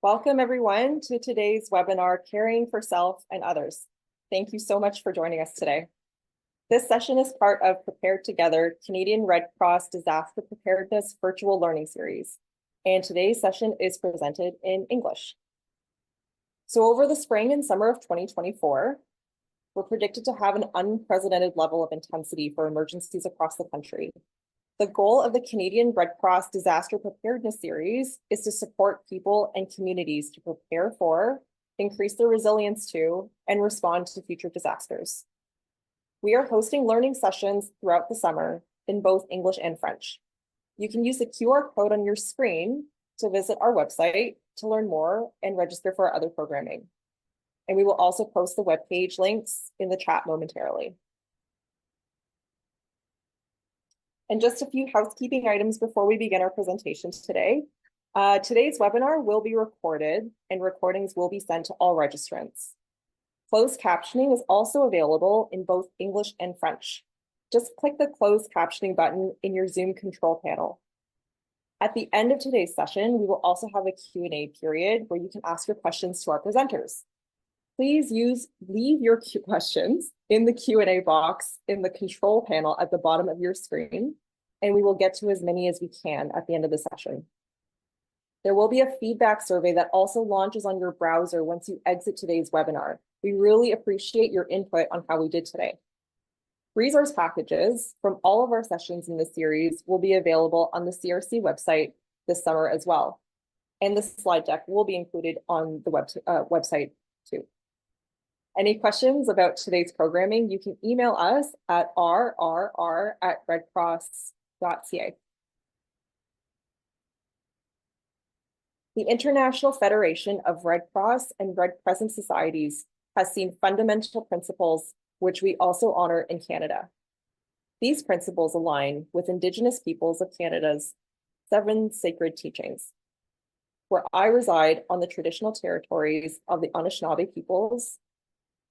Welcome everyone to today's webinar, Caring for Self and Others. Thank you so much for joining us today. This session is part of Prepared Together, Canadian Red Cross Disaster Preparedness Virtual Learning Series. And today's session is presented in English. So over the spring and summer of 2024, we're predicted to have an unprecedented level of intensity for emergencies across the country. The goal of the Canadian Red Cross Disaster Preparedness Series is to support people and communities to prepare for, increase their resilience to, and respond to future disasters. We are hosting learning sessions throughout the summer in both English and French. You can use the QR code on your screen to visit our website to learn more and register for our other programming. And we will also post the webpage links in the chat momentarily. And just a few housekeeping items before we begin our presentations today. Today's webinar will be recorded and recordings will be sent to all registrants. Closed captioning is also available in both English and French. Just click the closed captioning button in your Zoom control panel. At the end of today's session, we will also have a Q&A period where you can ask your questions to our presenters. Please leave your questions in the Q&A box in the control panel at the bottom of your screen, and we will get to as many as we can at the end of the session. There will be a feedback survey that also launches on your browser once you exit today's webinar. We really appreciate your input on how we did today. Resource packages from all of our sessions in this series will be available on the CRC website this summer as well. And the slide deck will be included on the website too. Any questions about today's programming, you can email us at rrr@redcross.ca. The International Federation of Red Cross and Red Crescent Societies has seen fundamental principles which we also honor in Canada. These principles align with Indigenous peoples of Canada's 7 sacred teachings. Where I reside on the traditional territories of the Anishinaabe peoples,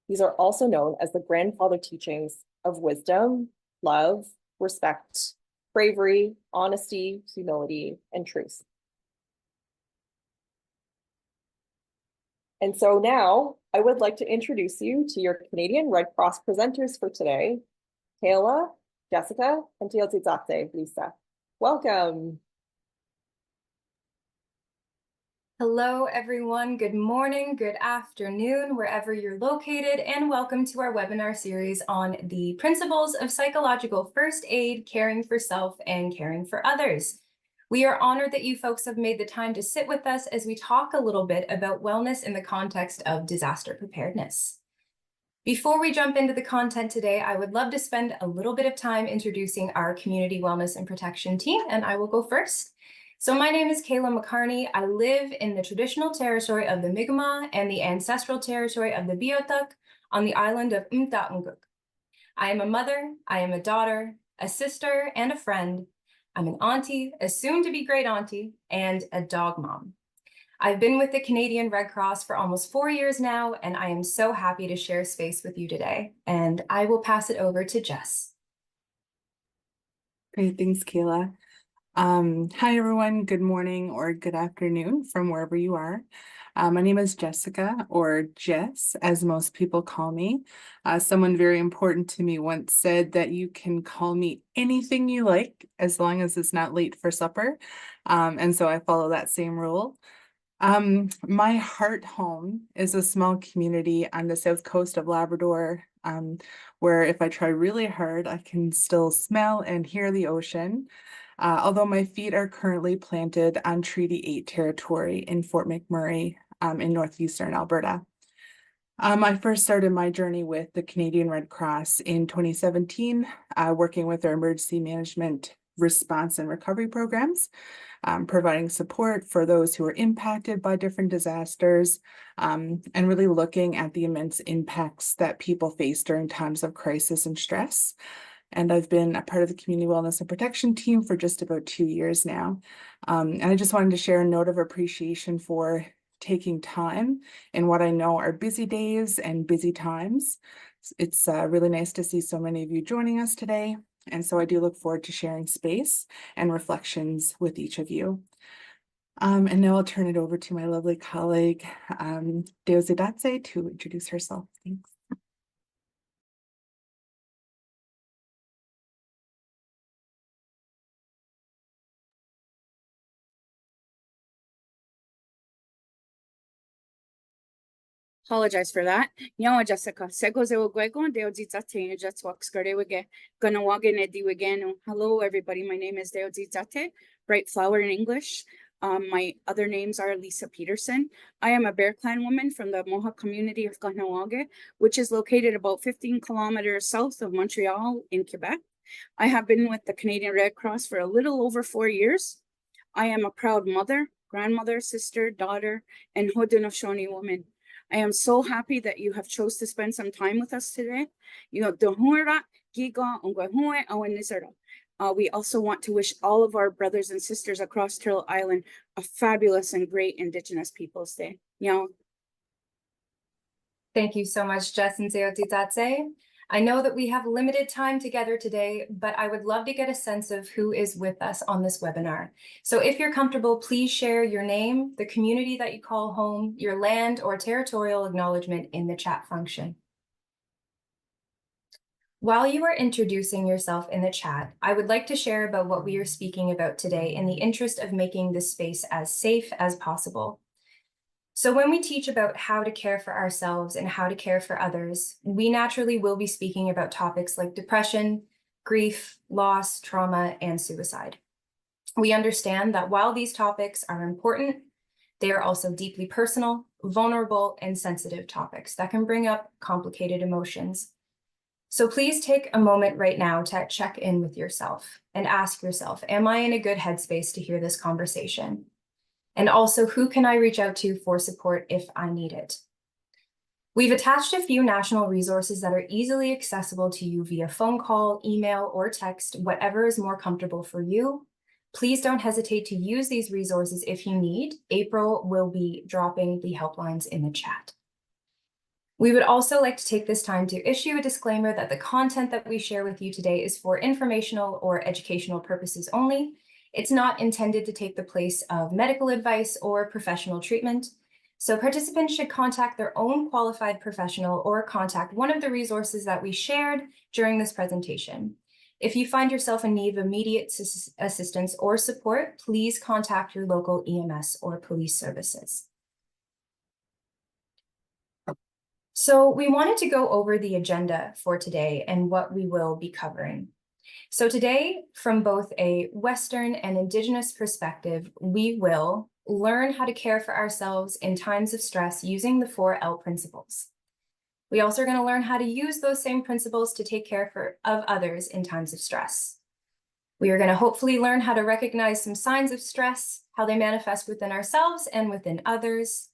these are also known as the grandfather teachings of wisdom, love, respect, bravery, honesty, humility, and truth. And so now I would like to introduce you to your Canadian Red Cross presenters for today, Kayla, Jessica, and Teotitate, Lisa. Welcome. Hello, everyone. Good morning, good afternoon, wherever you're located, and welcome to our webinar series on the principles of psychological first aid, caring for self, and caring for others. We are honored that you folks have made the time to sit with us as we talk a little bit about wellness in the context of disaster preparedness. Before we jump into the content today, I would love to spend a little bit of time introducing our community wellness and protection team, and I will go first. So my name is Kayla McCarney. I live in the traditional territory of the Mi'kmaq and the ancestral territory of the Beothuk on the island of M'Taunguk. I am a mother, I am a daughter, a sister, and a friend. I'm an auntie, a soon-to-be great auntie, and a dog mom. I've been with the Canadian Red Cross for almost 4 years now, and I am so happy to share space with you today. And I will pass it over to Jess. Great, thanks, Kayla. Hi, everyone. Good morning or good afternoon from wherever you are. My name is Jessica, or Jess, as most people call me. Someone very important to me once said that you can call me anything you like as long as it's not late for supper. And so I follow that same rule. My heart home is a small community on the south coast of Labrador, where if I try really hard, I can still smell and hear the ocean. Although my feet are currently planted on Treaty 8 territory in Fort McMurray in northeastern Alberta. I first started my journey with the Canadian Red Cross in 2017, working with their emergency management response and recovery programs, providing support for those who are impacted by different disasters, and really looking at the immense impacts that people face during times of crisis and stress. And I've been a part of the Community Wellness and Protection team for just about 2 years now. And I just wanted to share a note of appreciation for taking time in what I know are busy days and busy times. It's really nice to see so many of you joining us today. And so I do look forward to sharing space and reflections with each of you. And now I'll turn it over to my lovely colleague, Deozidatse, to introduce herself. Thanks. Apologize for that. Nyawa Jessica. Sego ze ogwego deo zitate just walks wige gonna wage ne diwigeno. Hello everybody. My name is Deo Zitate, bright flower in English. My other names are Lisa Peterson. I am a Bear Clan woman from the Mohawk community of Kahnawake, which is located about 15 kilometers south of Montreal in Quebec. I have been with the Canadian Red Cross for a little over 4 years. I am a proud mother, grandmother, sister, daughter, and Haudenosaunee woman. I am so happy that you have chose to spend some time with us today. We also want to wish all of our brothers and sisters across Turtle Island a fabulous and great Indigenous Peoples Day. Thank you so much, Jess and Zeotitatse. I know that we have limited time together today, but I would love to get a sense of who is with us on this webinar. So if you're comfortable, please share your name, the community that you call home, your land or territorial acknowledgement in the chat function. While you are introducing yourself in the chat, I would like to share about what we are speaking about today in the interest of making this space as safe as possible. So when we teach about how to care for ourselves and how to care for others, we naturally will be speaking about topics like depression, grief, loss, trauma, and suicide. We understand that while these topics are important, they are also deeply personal, vulnerable, and sensitive topics that can bring up complicated emotions. So please take a moment right now to check in with yourself and ask yourself, am I in a good headspace to hear this conversation? And also, who can I reach out to for support if I need it? We've attached a few national resources that are easily accessible to you via phone call, email, or text, whatever is more comfortable for you. Please don't hesitate to use these resources if you need. April will be dropping the helplines in the chat. We would also like to take this time to issue a disclaimer that the content that we share with you today is for informational or educational purposes only. It's not intended to take the place of medical advice or professional treatment. So participants should contact their own qualified professional or contact one of the resources that we shared during this presentation. If you find yourself in need of immediate assistance or support, please contact your local EMS or police services. So we wanted to go over the agenda for today and what we will be covering. So today, from both a Western and Indigenous perspective, we will learn how to care for ourselves in times of stress using the 4L principles. We also are going to learn how to use those same principles to take care of others in times of stress. We are going to hopefully learn how to recognize some signs of stress, how they manifest within ourselves and within others.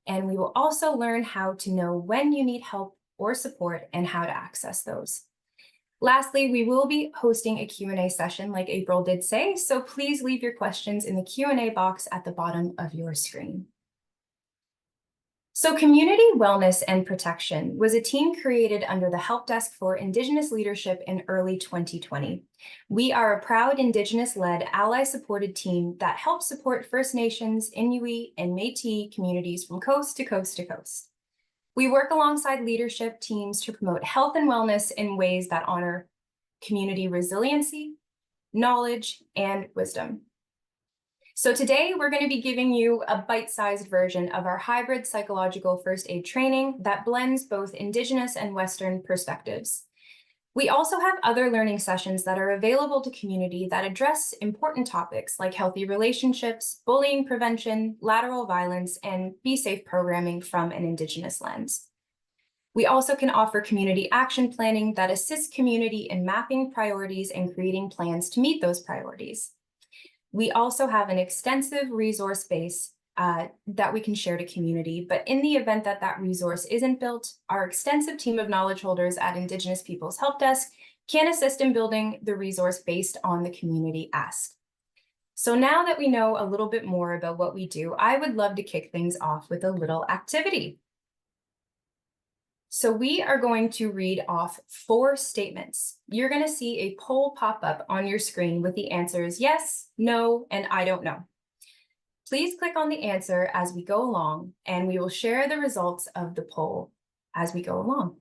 And we will also learn how to know when you need help or support and how to access those. Lastly, we will be hosting a Q&A session like April did say, so please leave your questions in the Q&A box at the bottom of your screen. So Community Wellness and Protection was a team created under the Help Desk for Indigenous Leadership in early 2020. We are a proud Indigenous-led, ally-supported team that helps support First Nations, Inuit, and Métis communities from coast to coast to coast. We work alongside leadership teams to promote health and wellness in ways that honor community resiliency, knowledge, and wisdom. So today we're going to be giving you a bite-sized version of our hybrid psychological first aid training that blends both Indigenous and Western perspectives. We also have other learning sessions that are available to community that address important topics like healthy relationships, bullying prevention, lateral violence, and Be Safe programming from an Indigenous lens. We also can offer community action planning that assists community in mapping priorities and creating plans to meet those priorities. We also have an extensive resource base that we can share to community, but in the event that that resource isn't built, our extensive team of knowledge holders at Indigenous Peoples Help Desk can assist in building the resource based on the community ask. So now that we know a little bit more about what we do, I would love to kick things off with a little activity. So we are going to read off 4 statements. You're going to see a poll pop up on your screen with the answers yes, no, and I don't know. Please click on the answer as we go along, and we will share the results of the poll as we go along.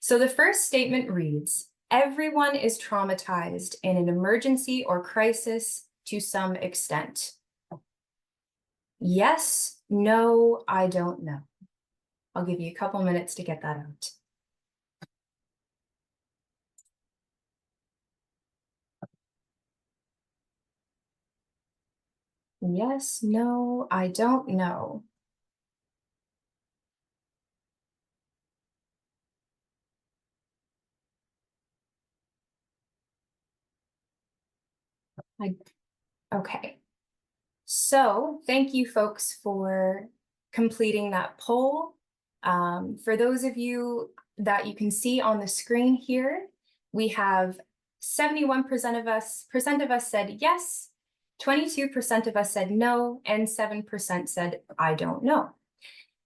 So the first statement reads, everyone is traumatized in an emergency or crisis to some extent. Yes, no, I don't know. I'll give you a couple minutes to get that out. Yes, no, I don't know. Okay. So thank you folks for completing that poll. For those of you that you can see on the screen here, we have 71% of us said yes, 22% of us said no, and 7% said I don't know.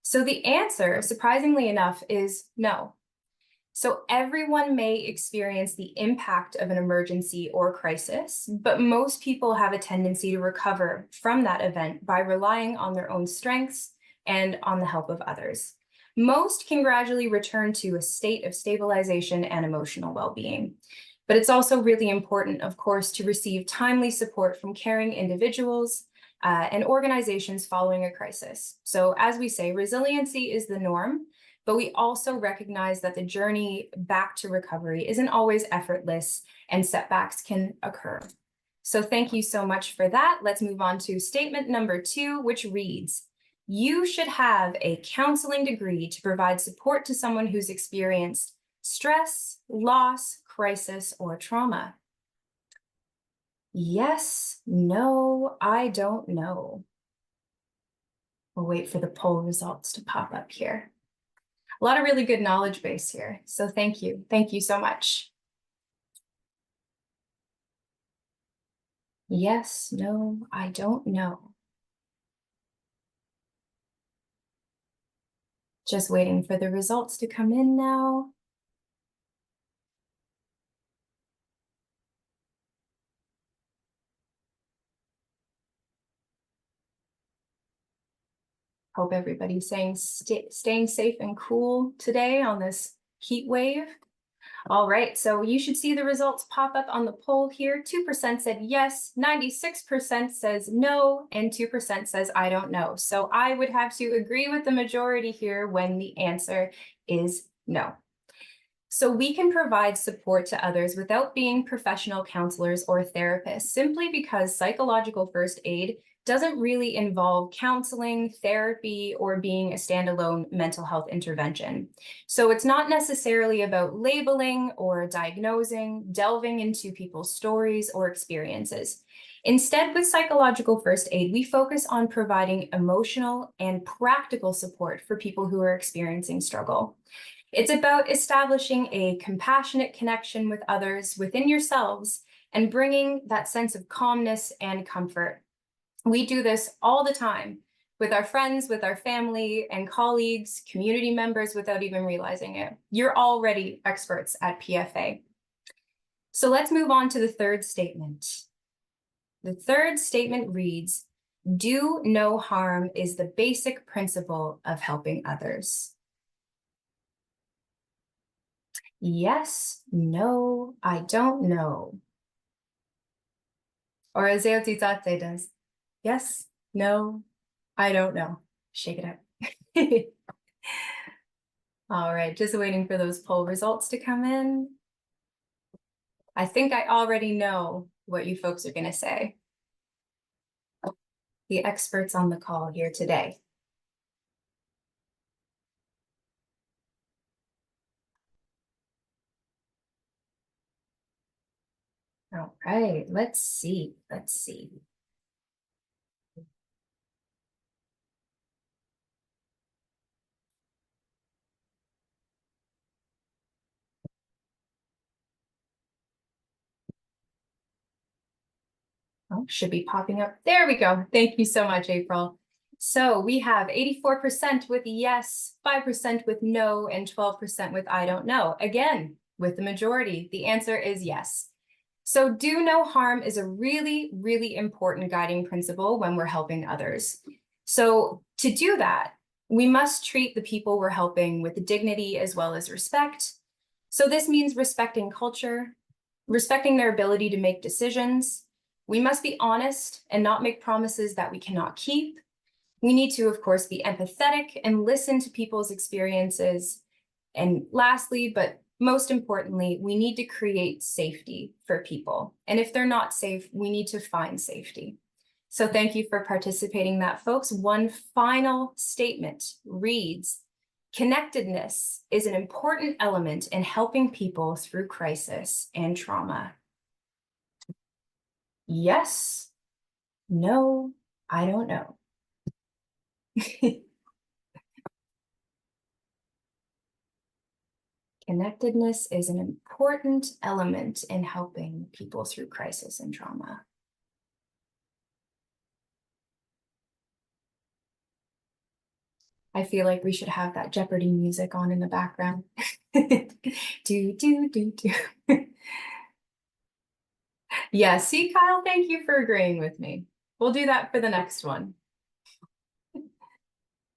So the answer, surprisingly enough, is no. So everyone may experience the impact of an emergency or crisis, but most people have a tendency to recover from that event by relying on their own strengths and on the help of others. Most can gradually return to a state of stabilization and emotional well-being. But it's also really important, of course, to receive timely support from caring individuals and organizations following a crisis. So as we say, resiliency is the norm, but we also recognize that the journey back to recovery isn't always effortless and setbacks can occur. So thank you so much for that. Let's move on to statement number 2, which reads, you should have a counseling degree to provide support to someone who's experienced stress, loss, crisis, or trauma. Yes, no, I don't know. We'll wait for the poll results to pop up here. A lot of really good knowledge base here. So thank you. Thank you so much. Yes, no, I don't know. Just waiting for the results to come in now. Hope everybody's staying safe and cool today on this heat wave. All right, so you should see the results pop up on the poll here. 2% said yes, 96% says no, and 2% says I don't know. So I would have to agree with the majority here when the answer is no. So we can provide support to others without being professional counselors or therapists, simply because psychological first aid doesn't really involve counseling, therapy, or being a standalone mental health intervention. So it's not necessarily about labeling or diagnosing, delving into people's stories or experiences. Instead, with psychological first aid, we focus on providing emotional and practical support for people who are experiencing struggle. It's about establishing a compassionate connection with others within yourselves and bringing that sense of calmness and comfort. We do this all the time with our friends, with our family and colleagues, community members without even realizing it. You're already experts at PFA. So let's move on to the third statement. The third statement reads, do no harm is the basic principle of helping others. Yes, no, I don't know. Or as Eotitate does, yes, no, I don't know. Shake it up. All right, just waiting for those poll results to come in. I think I already know what you folks are going to say. The experts on the call here today. All right, let's see. Oh, should be popping up. There we go. Thank you so much, April. So we have 84% with yes, 5% with no, and 12% with I don't know. Again, with the majority, the answer is yes. So do no harm is a really, really important guiding principle when we're helping others. So to do that, we must treat the people we're helping with dignity as well as respect. So this means respecting culture, respecting their ability to make decisions. We must be honest and not make promises that we cannot keep. We need to, of course, be empathetic and listen to people's experiences. And lastly, but most importantly, we need to create safety for people. And if they're not safe, we need to find safety. So thank you for participating in that, folks. One final statement reads, connectedness is an important element in helping people through crisis and trauma. Yes, no, I don't know. Connectedness is an important element in helping people through crisis and trauma. I feel like we should have that Jeopardy music on in the background. Do, do, do, do. Yeah, see, Kyle, thank you for agreeing with me. We'll do that for the next one.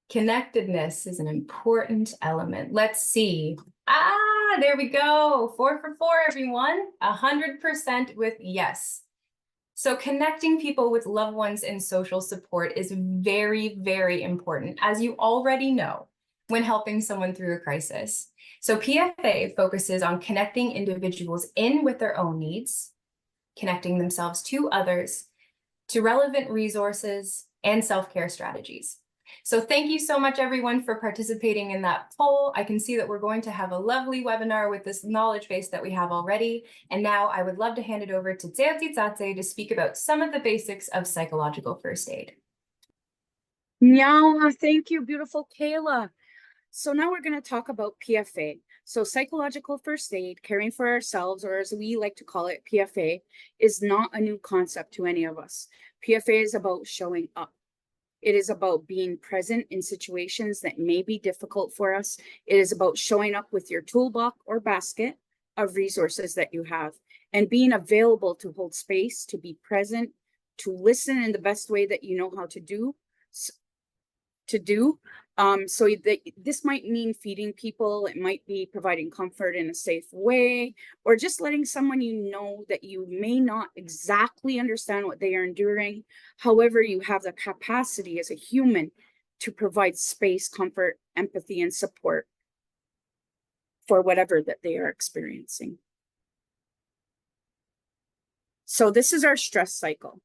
Connectedness is an important element. Let's see. Ah, there we go. 4 for 4, everyone. 100% with yes. So connecting people with loved ones and social support is very, very important, as you already know, when helping someone through a crisis. So PFA focuses on connecting individuals in with their own needs, connecting themselves to others, to relevant resources and self-care strategies. So thank you so much, everyone, for participating in that poll. I can see that we're going to have a lovely webinar with this knowledge base that we have already. And now I would love to hand it over to Tate to speak about some of the basics of psychological first aid. Yeah, thank you, beautiful Kayla. So now we're going to talk about PFA. So psychological first aid, caring for ourselves, or as we like to call it, PFA, is not a new concept to any of us. PFA is about showing up. It is about being present in situations that may be difficult for us. It is about showing up with your toolbox or basket of resources that you have and being available to hold space, to be present, to listen in the best way that you know how to do. So that this might mean feeding people, it might be providing comfort in a safe way, or just letting someone you know that you may not exactly understand what they are enduring. However, you have the capacity as a human to provide space, comfort, empathy, and support for whatever that they are experiencing. So this is our stress cycle.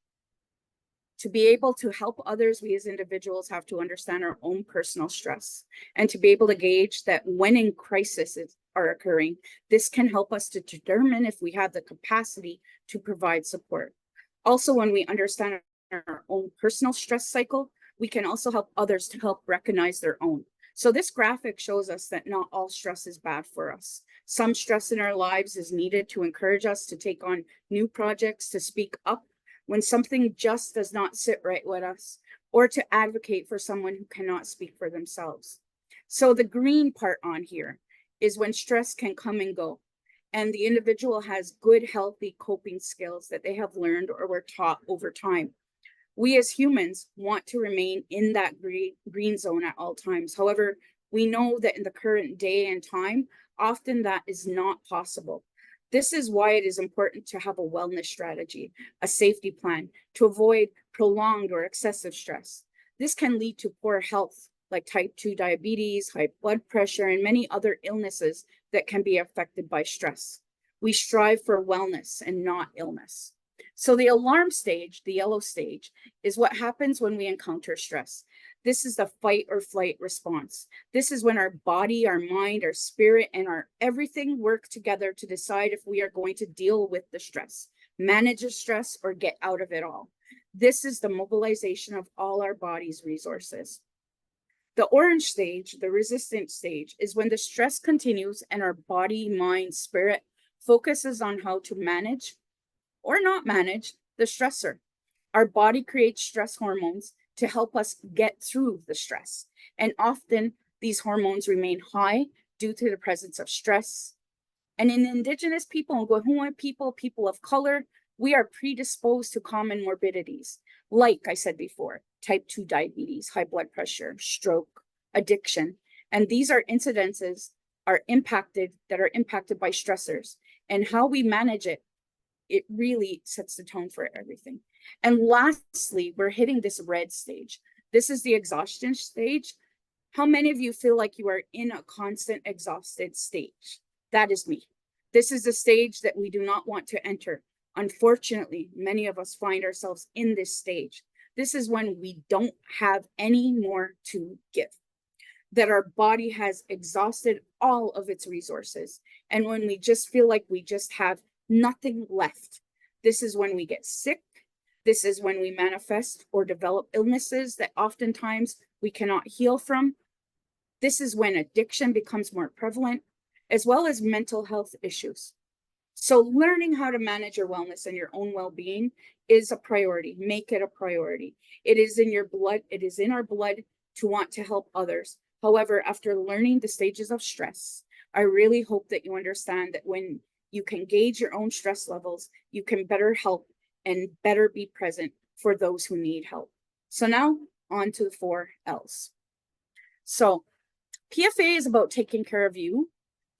To be able to help others, we as individuals have to understand our own personal stress and to be able to gauge that when in crises are occurring, this can help us to determine if we have the capacity to provide support. Also, when we understand our own personal stress cycle, we can also help others to help recognize their own. So this graphic shows us that not all stress is bad for us. Some stress in our lives is needed to encourage us to take on new projects, to speak up when something just does not sit right with us, or to advocate for someone who cannot speak for themselves. So the green part on here is when stress can come and go, and the individual has good, healthy coping skills that they have learned or were taught over time. We as humans want to remain in that green zone at all times. However, we know that in the current day and time, often that is not possible. This is why it is important to have a wellness strategy, a safety plan to avoid prolonged or excessive stress. This can lead to poor health, like type 2 diabetes, high blood pressure, and many other illnesses that can be affected by stress. We strive for wellness and not illness. So the alarm stage, the yellow stage, is what happens when we encounter stress. This is the fight or flight response. This is when our body, our mind, our spirit, and our everything work together to decide if we are going to deal with the stress, manage the stress, or get out of it all. This is the mobilization of all our body's resources. The orange stage, the resistant stage, is when the stress continues and our body, mind, spirit focuses on how to manage or not manage the stressor. Our body creates stress hormones to help us get through the stress. And often these hormones remain high due to the presence of stress, And in Indigenous people and Gwaihua people, people of color, we are predisposed to common morbidities. Like I said before, type 2 diabetes, high blood pressure, stroke, addiction. And these are incidences that are impacted by stressors. And how we manage it, it really sets the tone for everything. And lastly, we're hitting this red stage. This is the exhaustion stage. How many of you feel like you are in a constant exhausted stage? That is me. This is the stage that we do not want to enter. Unfortunately, many of us find ourselves in this stage. This is when we don't have any more to give, that our body has exhausted all of its resources. And when we just feel like we just have nothing left, this is when we get sick. This is when we manifest or develop illnesses that oftentimes we cannot heal from. This is when addiction becomes more prevalent, as well as mental health issues. So learning how to manage your wellness and your own well-being is a priority. Make it a priority. It is in your blood. It is in our blood to want to help others. However, after learning the stages of stress, I really hope that you understand that when you can gauge your own stress levels, you can better help and better be present for those who need help. So now on to the 4 L's. So PFA is about taking care of you,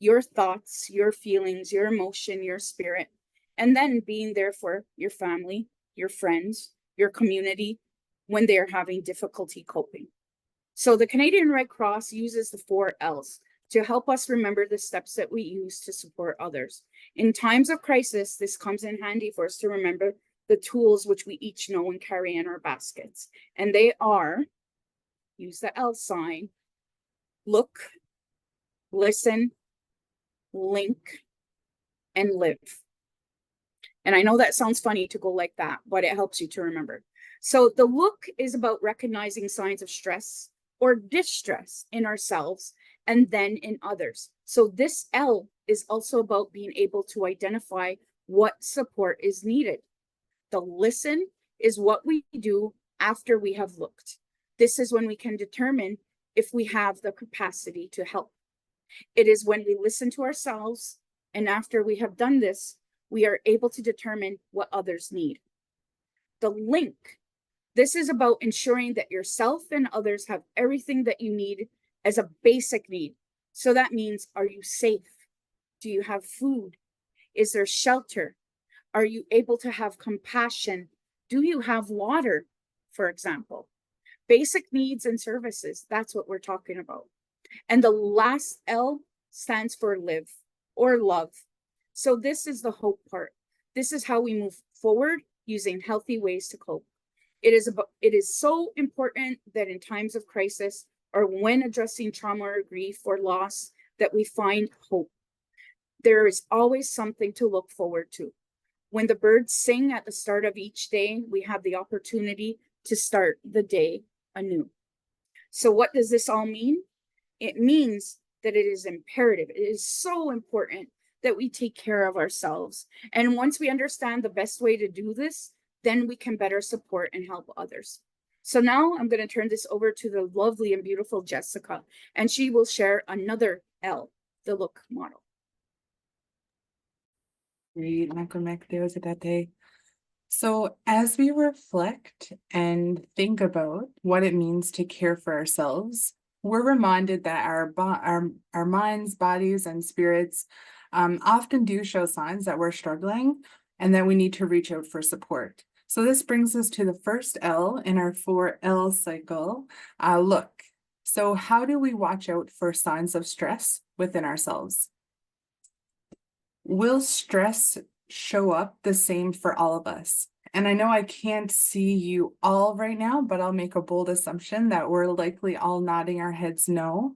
your thoughts, your feelings, your emotion, your spirit, and then being there for your family, your friends, your community when they're having difficulty coping. So the Canadian Red Cross uses the 4 L's to help us remember the steps that we use to support others. In times of crisis, this comes in handy for us to remember the tools which we each know and carry in our baskets. And they are, use the L sign, look, listen, link, and live. And I know that sounds funny to go like that, but it helps you to remember. So the look is about recognizing signs of stress or distress in ourselves and then in others. So this L is also about being able to identify what support is needed. The listen is what we do after we have looked. This is when we can determine if we have the capacity to help. It is when we listen to ourselves, and after we have done this, we are able to determine what others need. The link, this is about ensuring that yourself and others have everything that you need as a basic need. So that means, are you safe? Do you have food? Is there shelter? Are you able to have compassion? Do you have water, for example? Basic needs and services, that's what we're talking about. And the last L stands for live or love. So this is the hope part. This is how we move forward using healthy ways to cope. It is so important that in times of crisis or when addressing trauma or grief or loss, that we find hope. There is always something to look forward to. When the birds sing at the start of each day, we have the opportunity to start the day anew. So what does this all mean? It means that it is imperative. It is so important that we take care of ourselves. And once we understand the best way to do this, then we can better support and help others. So now I'm going to turn this over to the lovely and beautiful Jessica, and she will share another L, the look model. Great. So as we reflect and think about what it means to care for ourselves, we're reminded that our minds, bodies, and spirits often do show signs that we're struggling and that we need to reach out for support. So this brings us to the first L in our 4 L cycle, look. So how do we watch out for signs of stress within ourselves? Will stress show up the same for all of us? And I know I can't see you all right now, but I'll make a bold assumption that we're likely all nodding our heads no,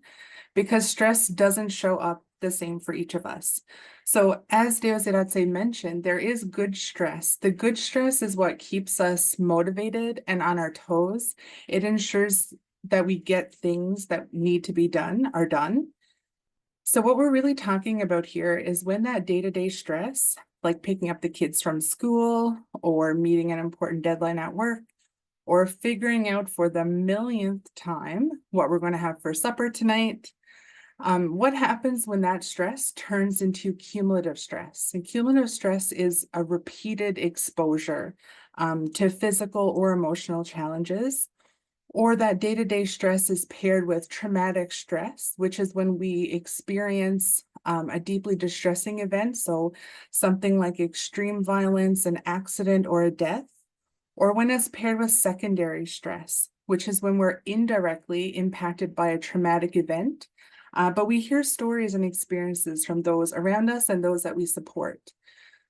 because stress doesn't show up the same for each of us. So as Deosiratse mentioned, there is good stress. The good stress is what keeps us motivated and on our toes. It ensures that we get things that need to be done are done. So what we're really talking about here is when that day-to-day stress, like picking up the kids from school or meeting an important deadline at work, or figuring out for the millionth time what we're going to have for supper tonight, What happens when that stress turns into cumulative stress? And cumulative stress is a repeated exposure to physical or emotional challenges, or that day-to-day stress is paired with traumatic stress, which is when we experience a deeply distressing event. So something like extreme violence, an accident, or a death, or when it's paired with secondary stress, which is when we're indirectly impacted by a traumatic event. But we hear stories and experiences from those around us and those that we support.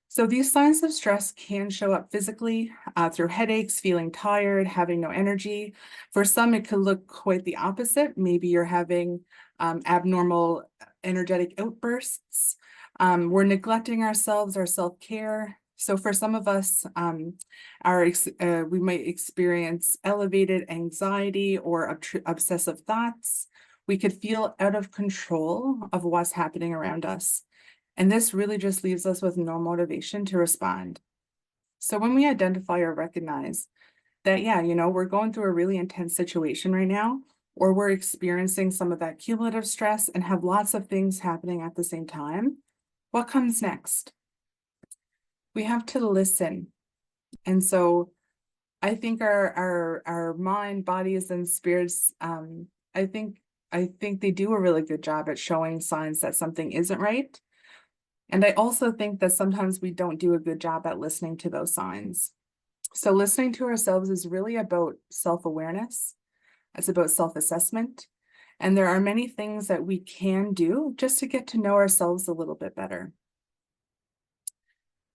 So these signs of stress can show up physically through headaches, feeling tired, having no energy. For some, it could look quite the opposite. Maybe you're having abnormal energetic outbursts. We're neglecting ourselves, our self-care. So for some of us, we might experience elevated anxiety or obsessive thoughts. We could feel out of control of what's happening around us. And this really just leaves us with no motivation to respond. So when we identify or recognize that, yeah, we're going through a really intense situation right now, or we're experiencing some of that cumulative stress and have lots of things happening at the same time, what comes next? We have to listen. And so I think our mind, bodies, and spirits, I think they do a really good job at showing signs that something isn't right. And I also think that sometimes we don't do a good job at listening to those signs. So listening to ourselves is really about self-awareness. It's about self-assessment. And there are many things that we can do just to get to know ourselves a little bit better.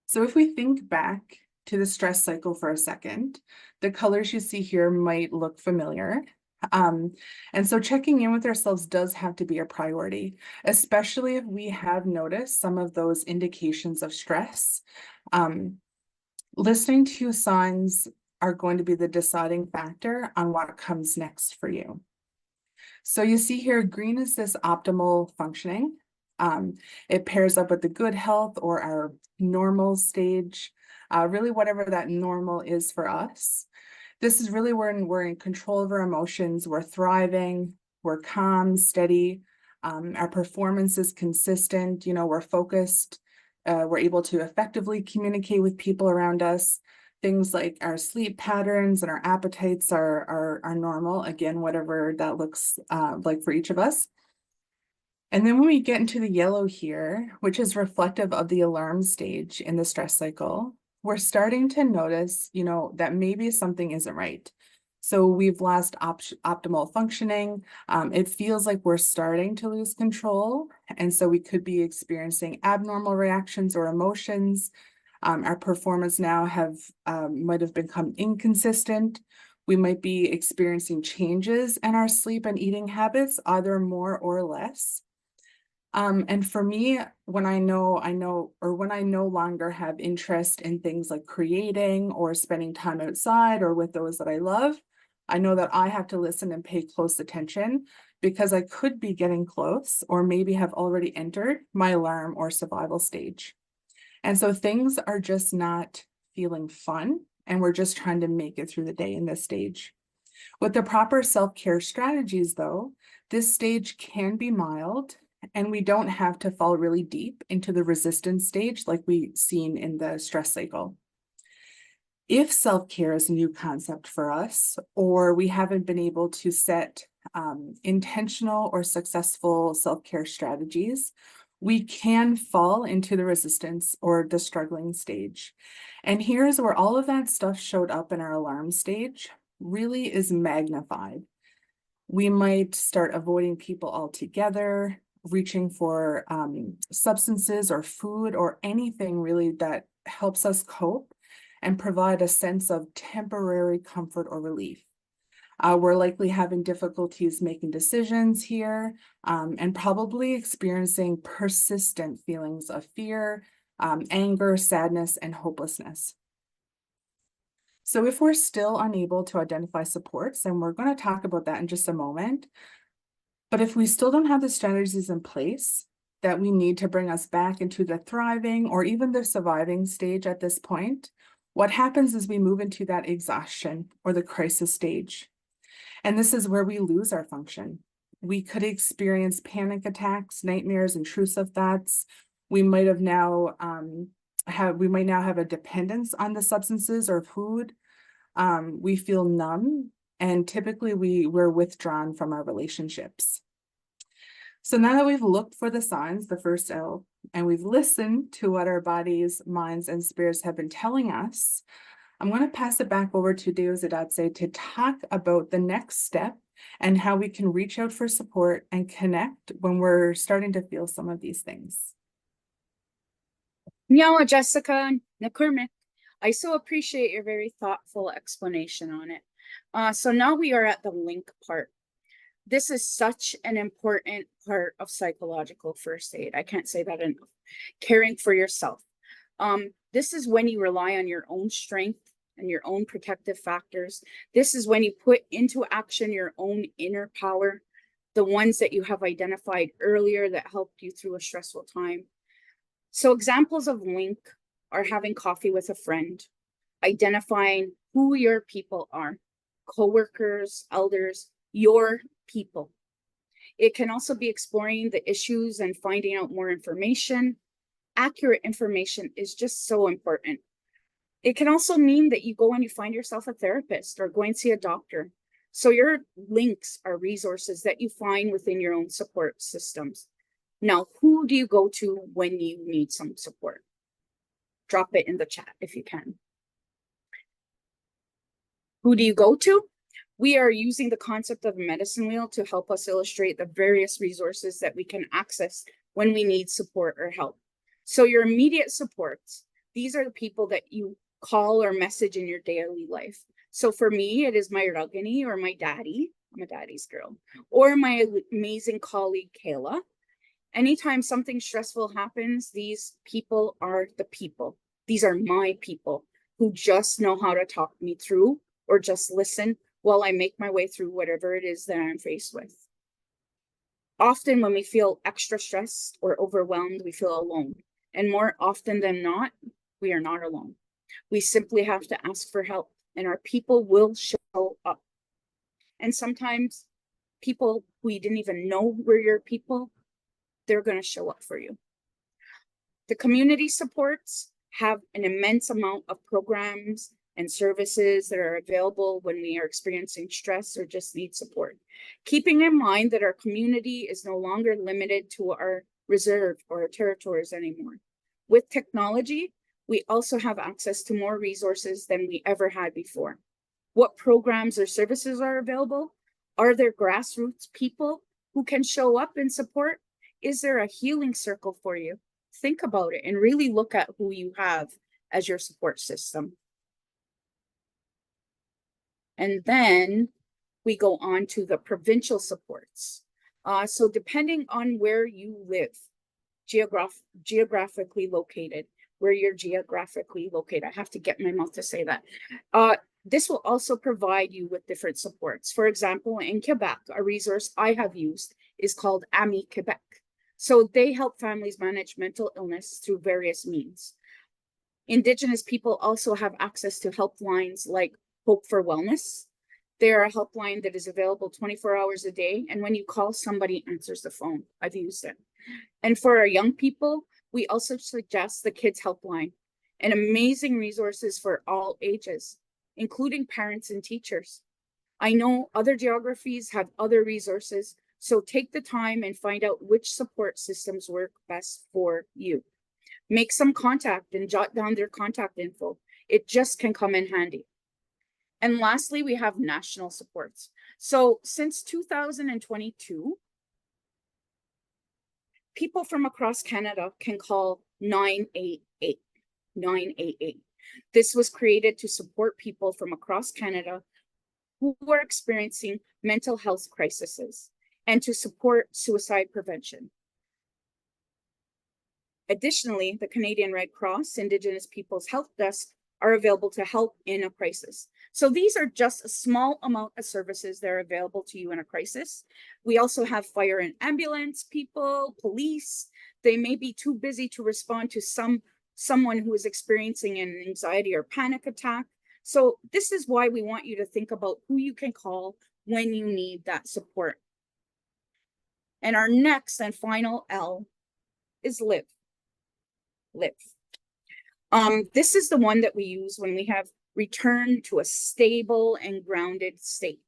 So if we think back to the stress cycle for a second, the colors you see here might look familiar. And so checking in with ourselves does have to be a priority, especially if we have noticed some of those indications of stress. Listening to signs are going to be the deciding factor on what comes next for you. So you see here, green is this optimal functioning. It pairs up with the good health or our normal stage, really whatever that normal is for us. This is really when we're in control of our emotions, we're thriving, we're calm, steady, our performance is consistent, we're focused, we're able to effectively communicate with people around us. Things like our sleep patterns and our appetites are normal, again, whatever that looks like for each of us. And then when we get into the yellow here, which is reflective of the alarm stage in the stress cycle, we're starting to notice, that maybe something isn't right. So we've lost optimal functioning. It feels like we're starting to lose control. And so we could be experiencing abnormal reactions or emotions. Our performance now might have become inconsistent. We might be experiencing changes in our sleep and eating habits, either more or less. And for me, when I no longer have interest in things like creating or spending time outside or with those that I love, I know that I have to listen and pay close attention, because I could be getting close or maybe have already entered my alarm or survival stage. And so things are just not feeling fun, and we're just trying to make it through the day in this stage. With the proper self-care strategies, though, this stage can be mild, and we don't have to fall really deep into the resistance stage like we've seen in the stress cycle. If self-care is a new concept for us, or we haven't been able to set intentional or successful self-care strategies, we can fall into the resistance or the struggling stage. And here's where all of that stuff showed up in our alarm stage really is magnified. We might start avoiding people altogether, reaching for substances or food or anything really that helps us cope and provide a sense of temporary comfort or relief. We're likely having difficulties making decisions here, and probably experiencing persistent feelings of fear, anger, sadness, and hopelessness. So if we're still unable to identify supports, and we're going to talk about that in just a moment, but if we still don't have the strategies in place that we need to bring us back into the thriving or even the surviving stage at this point, what happens is we move into that exhaustion or the crisis stage. And this is where we lose our function. We could experience panic attacks, nightmares, intrusive thoughts. We might have now have a dependence on the substances or food. We feel numb, and typically we're withdrawn from our relationships. So now that we've looked for the signs, the first L, and we've listened to what our bodies, minds, and spirits have been telling us, I'm going to pass it back over to Deozidatse to talk about the next step and how we can reach out for support and connect when we're starting to feel some of these things. Nyawa, Jessica, Nakurmik. I so appreciate your very thoughtful explanation on it. So now we are at the link part. This is such an important part of psychological first aid. I can't say that enough. Caring for yourself. This is when you rely on your own strength and your own protective factors. This is when you put into action your own inner power, the ones that you have identified earlier that helped you through a stressful time. So examples of link are having coffee with a friend, identifying who your people are, coworkers, elders, your people. It can also be exploring the issues and finding out more information. Accurate information is just so important. It can also mean that you go and you find yourself a therapist or go and see a doctor. So your links are resources that you find within your own support systems. Now, who do you go to when you need some support? Drop it in the chat if you can. Who do you go to? We are using the concept of a medicine wheel to help us illustrate the various resources that we can access when we need support or help. So your immediate supports, these are the people that you call or message in your daily life. So for me, it is my Ragini or my daddy, I'm a daddy's girl, or my amazing colleague, Kayla. Anytime something stressful happens, these people are the people. These are my people who just know how to talk me through or just listen while I make my way through whatever it is that I'm faced with. Often when we feel extra stressed or overwhelmed, we feel alone. And more often than not, we are not alone. We simply have to ask for help and our people will show up. And sometimes people who you didn't even know were your people, they're going to show up for you. The community supports have an immense amount of programs and services that are available when we are experiencing stress or just need support. Keeping in mind that our community is no longer limited to our reserve or our territories anymore. With technology, we also have access to more resources than we ever had before. What programs or services are available? Are there grassroots people who can show up and support? Is there a healing circle for you? Think about it and really look at who you have as your support system. And then we go on to the provincial supports. So depending on where you live, geographically located, where you're geographically located, I have to get my mouth to say that. This will also provide you with different supports. For example, in Quebec, a resource I have used is called AMI Quebec. So they help families manage mental illness through various means. Indigenous people also have access to helplines like Hope for Wellness. They're a helpline that is available 24 hours a day. And when you call, somebody answers the phone. I've used it. And for our young people, we also suggest the Kids Helpline, an amazing resources for all ages, including parents and teachers. I know other geographies have other resources, so take the time and find out which support systems work best for you. Make some contact and jot down their contact info. It just can come in handy. And lastly, we have national supports. So since 2022, people from across Canada can call 988. 988. This was created to support people from across Canada who are experiencing mental health crises and to support suicide prevention. Additionally, the Canadian Red Cross Indigenous Peoples Health Desk are available to help in a crisis. So these are just a small amount of services that are available to you in a crisis. We also have fire and ambulance people, police. They may be too busy to respond to someone who is experiencing an anxiety or panic attack. So this is why we want you to think about who you can call when you need that support. And our next and final L is live. Live. This is the one that we use when we have returned to a stable and grounded state.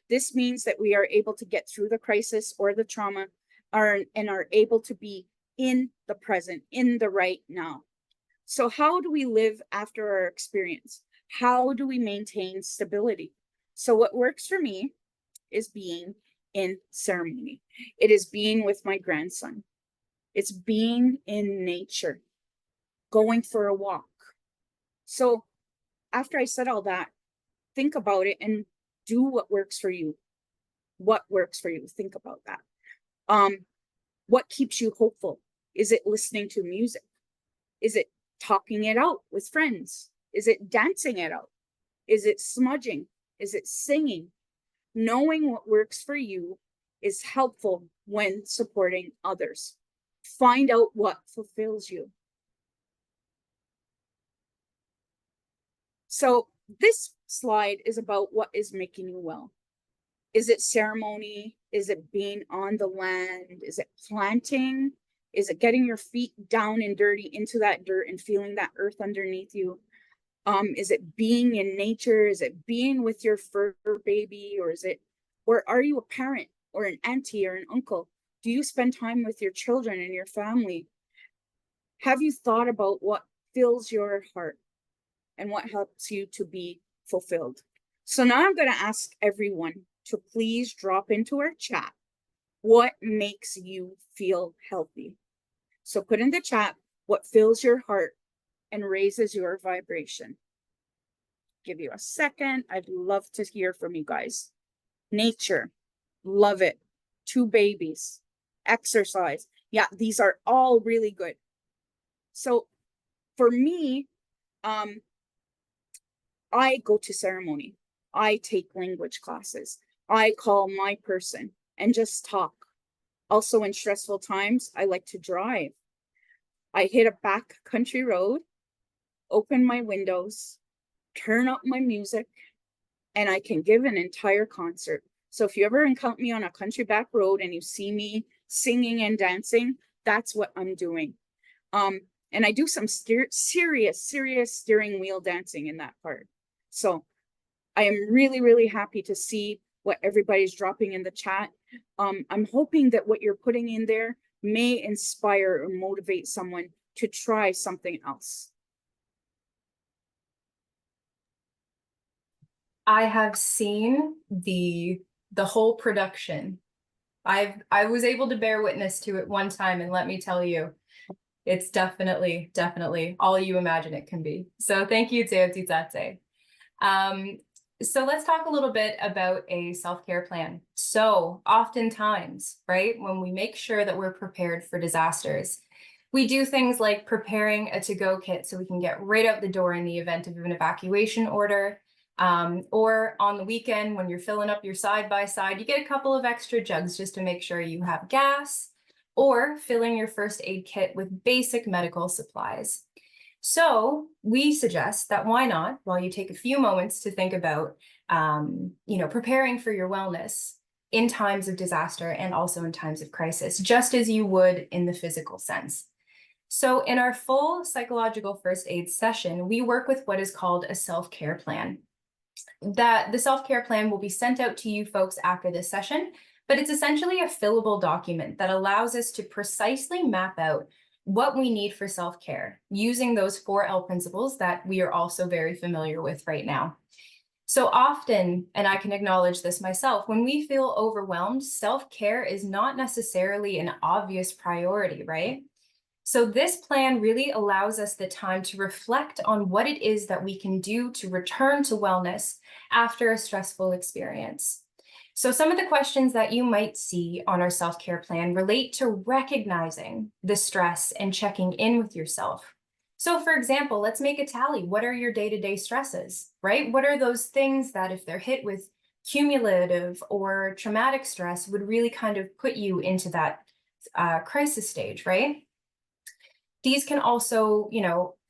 This means that we are able to get through the crisis or the trauma and are able to be in the present, in the right now. So how do we live after our experience? How do we maintain stability? So what works for me is being in ceremony. It is being with my grandson. It's being in nature, going for a walk. So after I said all that, think about it and do what works for you. What works for you? Think about that. What keeps you hopeful? Is it listening to music? Is it talking it out with friends? Is it dancing it out? Is it smudging? Is it singing? Knowing what works for you is helpful when supporting others. Find out what fulfills you. So this slide is about what is making you well. Is it ceremony? Is it being on the land? Is it planting? Is it getting your feet down and dirty into that dirt and feeling that earth underneath you? Is it being in nature? Is it being with your fur baby? Or are you a parent or an auntie or an uncle? Do you spend time with your children and your family? Have you thought about what fills your heart and what helps you to be fulfilled? So now I'm going to ask everyone to please drop into our chat what makes you feel healthy. So put in the chat what fills your heart and raises your vibration. Give you a second. I'd love to hear from you guys. Nature, love it. 2 babies, exercise. Yeah, these are all really good. So for me, I go to ceremony. I take language classes. I call my person and just talk. Also in stressful times, I like to drive. I hit a back country road, open my windows, turn up my music, and I can give an entire concert. So if you ever encounter me on a country back road and you see me singing and dancing, that's what I'm doing. And I do some serious steering wheel dancing in that part. So I am really, really happy to see what everybody's dropping in the chat. I'm hoping that what you're putting in there may inspire or motivate someone to try something else. I have seen the whole production. I was able to bear witness to it one time, and let me tell you, it's definitely all you imagine it can be. So thank you, Teo Titate. So let's talk a little bit about a self-care plan. So oftentimes, right, when we make sure that we're prepared for disasters, we do things like preparing a to-go kit so we can get right out the door in the event of an evacuation order. Or on the weekend when you're filling up your side-by-side, you get a couple of extra jugs just to make sure you have gas, or filling your first aid kit with basic medical supplies. So we suggest that why not, while you take a few moments to think about, preparing for your wellness in times of disaster and also in times of crisis, just as you would in the physical sense. So in our full psychological first aid session, we work with what is called a self-care plan. That the self-care plan will be sent out to you folks after this session, but it's essentially a fillable document that allows us to precisely map out what we need for self-care using those 4L principles that we are also very familiar with right now. So often, and I can acknowledge this myself, when we feel overwhelmed, self-care is not necessarily an obvious priority, right? So this plan really allows us the time to reflect on what it is that we can do to return to wellness after a stressful experience. So some of the questions that you might see on our self-care plan relate to recognizing the stress and checking in with yourself. So for example, let's make a tally. What are your day-to-day stresses, right? What are those things that if they're hit with cumulative or traumatic stress would really kind of put you into that crisis stage, right? These can also,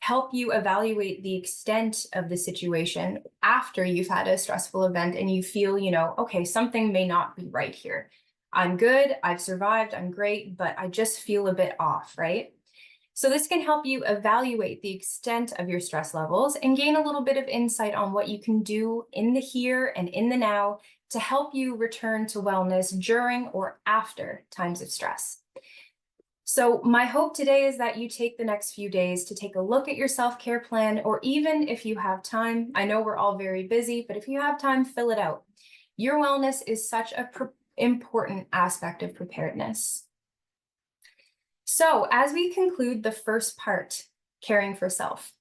help you evaluate the extent of the situation after you've had a stressful event and you feel, okay, something may not be right here. I'm good, I've survived, I'm great, but I just feel a bit off, right? So this can help you evaluate the extent of your stress levels and gain a little bit of insight on what you can do in the here and in the now to help you return to wellness during or after times of stress. So my hope today is that you take the next few days to take a look at your self-care plan, or even if you have time, I know we're all very busy, but if you have time, fill it out. Your wellness is such an important aspect of preparedness. So as we conclude the first part, caring for self,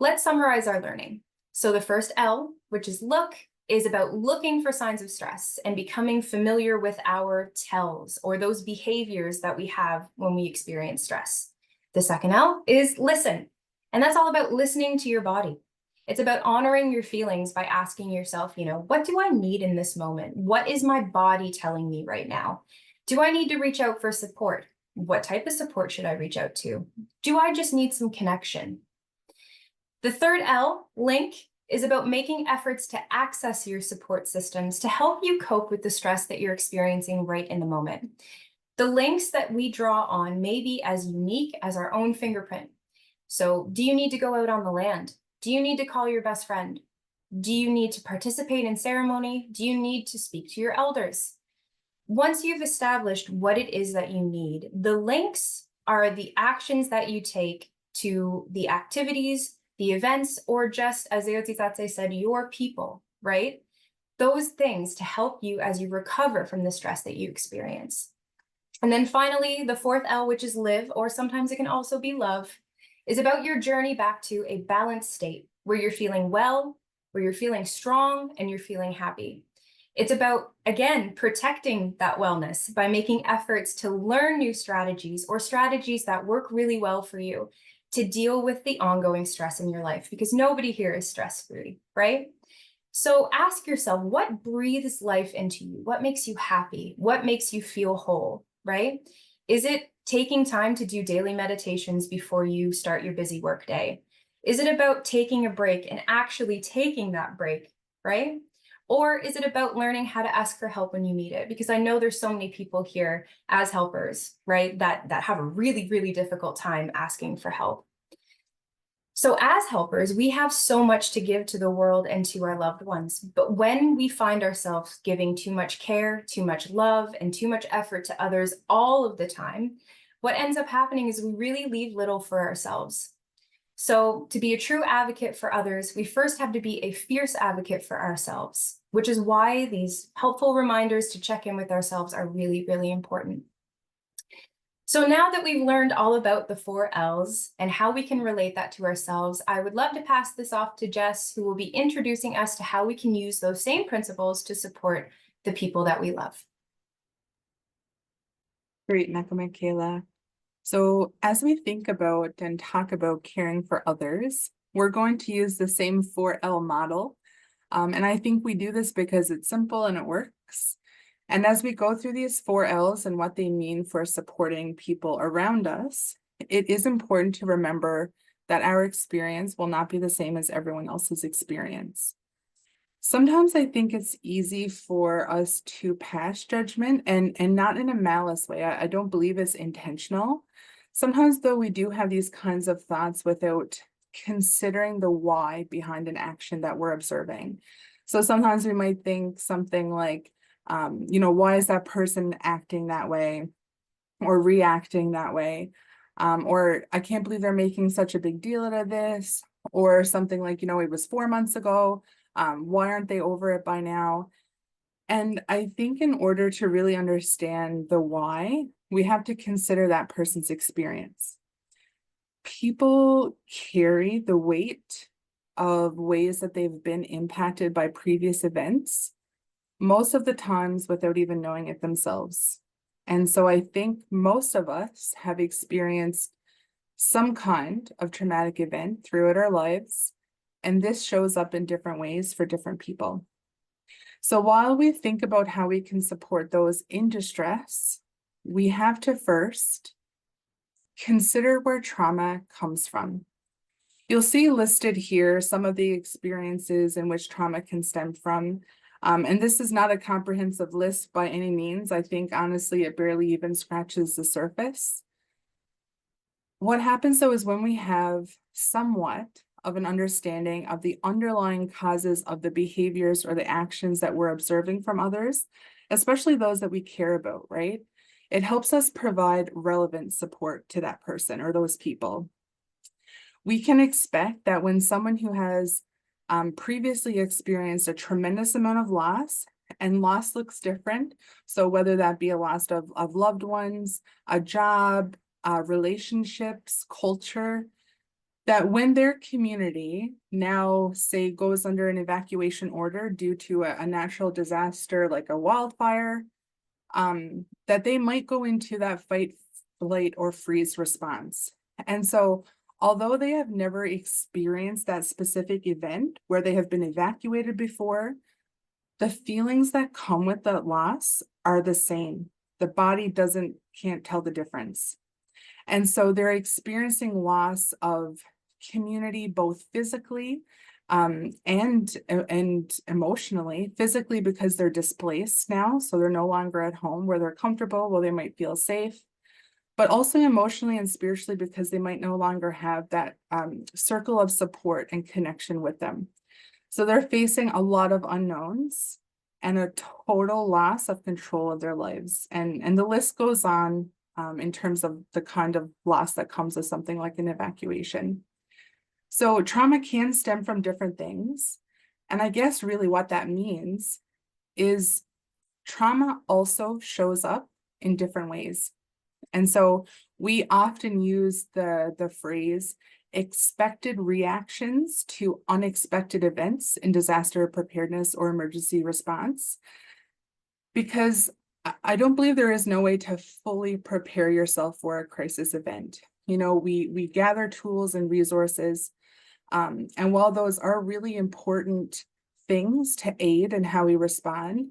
let's summarize our learning. So the first L, which is look, is about looking for signs of stress and becoming familiar with our tells, or those behaviors that we have when we experience stress. The second L is listen, and that's all about listening to your body. It's about honoring your feelings by asking yourself, what do I need in this moment? What is my body telling me right now? Do I need to reach out for support? What type of support should I reach out to? Do I just need some connection? The third L, link, is about making efforts to access your support systems to help you cope with the stress that you're experiencing right in the moment. The links that we draw on may be as unique as our own fingerprint. So do you need to go out on the land? Do you need to call your best friend? Do you need to participate in ceremony? Do you need to speak to your elders? Once you've established what it is that you need, the links are the actions that you take to the activities, the events, or just, as Eotitate said, your people, right? Those things to help you as you recover from the stress that you experience. And then finally, the fourth L, which is live, or sometimes it can also be love, is about your journey back to a balanced state where you're feeling well, where you're feeling strong, and you're feeling happy. It's about, again, protecting that wellness by making efforts to learn new strategies, or strategies that work really well for you to deal with the ongoing stress in your life, because nobody here is stress-free, right? So ask yourself, what breathes life into you? What makes you happy? What makes you feel whole, right? Is it taking time to do daily meditations before you start your busy work day? Is it about taking a break and actually taking that break, right? Or is it about learning how to ask for help when you need it? Because I know there's so many people here as helpers, right, that have a really, really difficult time asking for help. So as helpers, we have so much to give to the world and to our loved ones. But when we find ourselves giving too much care, too much love, and too much effort to others all of the time, what ends up happening is we really leave little for ourselves. So to be a true advocate for others, we first have to be a fierce advocate for ourselves, which is why these helpful reminders to check in with ourselves are really, really important. So now that we've learned all about the 4 L's and how we can relate that to ourselves, I would love to pass this off to Jess, who will be introducing us to how we can use those same principles to support the people that we love. Great, Michaela. So as we think about and talk about caring for others, we're going to use the same 4L model. And I think we do this because it's simple and it works. And as we go through these 4Ls and what they mean for supporting people around us, it is important to remember that our experience will not be the same as everyone else's experience. Sometimes I think it's easy for us to pass judgment and not in a malice way. I don't believe it's intentional. Sometimes though, we do have these kinds of thoughts without considering the why behind an action that we're observing. So sometimes we might think something like, why is that person acting that way or reacting that way? Or I can't believe they're making such a big deal out of this, or something like, it was 4 months ago. Why aren't they over it by now? And I think in order to really understand the why, we have to consider that person's experience. People carry the weight of ways that they've been impacted by previous events, most of the times without even knowing it themselves. And so I think most of us have experienced some kind of traumatic event throughout our lives, and this shows up in different ways for different people. So while we think about how we can support those in distress, we have to first consider where trauma comes from. You'll see listed here some of the experiences in which trauma can stem from. And this is not a comprehensive list by any means. I think honestly, it barely even scratches the surface. What happens though is when we have somewhat of an understanding of the underlying causes of the behaviors or the actions that we're observing from others, especially those that we care about, right? It helps us provide relevant support to that person or those people. We can expect that when someone who has previously experienced a tremendous amount of loss, and loss looks different, so whether that be a loss of loved ones, a job, relationships, culture, that when their community now, say, goes under an evacuation order due to a natural disaster like a wildfire, that they might go into that fight, flight, or freeze response. And so, although they have never experienced that specific event where they have been evacuated before, the feelings that come with that loss are the same. The body can't tell the difference. And so they're experiencing loss of community, both physically and emotionally. Physically because they're displaced now, so they're no longer at home where they're comfortable, where they might feel safe, but also emotionally and spiritually because they might no longer have that circle of support and connection with them. So they're facing a lot of unknowns and a total loss of control of their lives. And the list goes on in terms of the kind of loss that comes with something like an evacuation. So trauma can stem from different things. And I guess really what that means is trauma also shows up in different ways. And so we often use the phrase expected reactions to unexpected events in disaster preparedness or emergency response, because I don't believe there is no way to fully prepare yourself for a crisis event. You know, we gather tools and resources, and while those are really important things to aid in how we respond,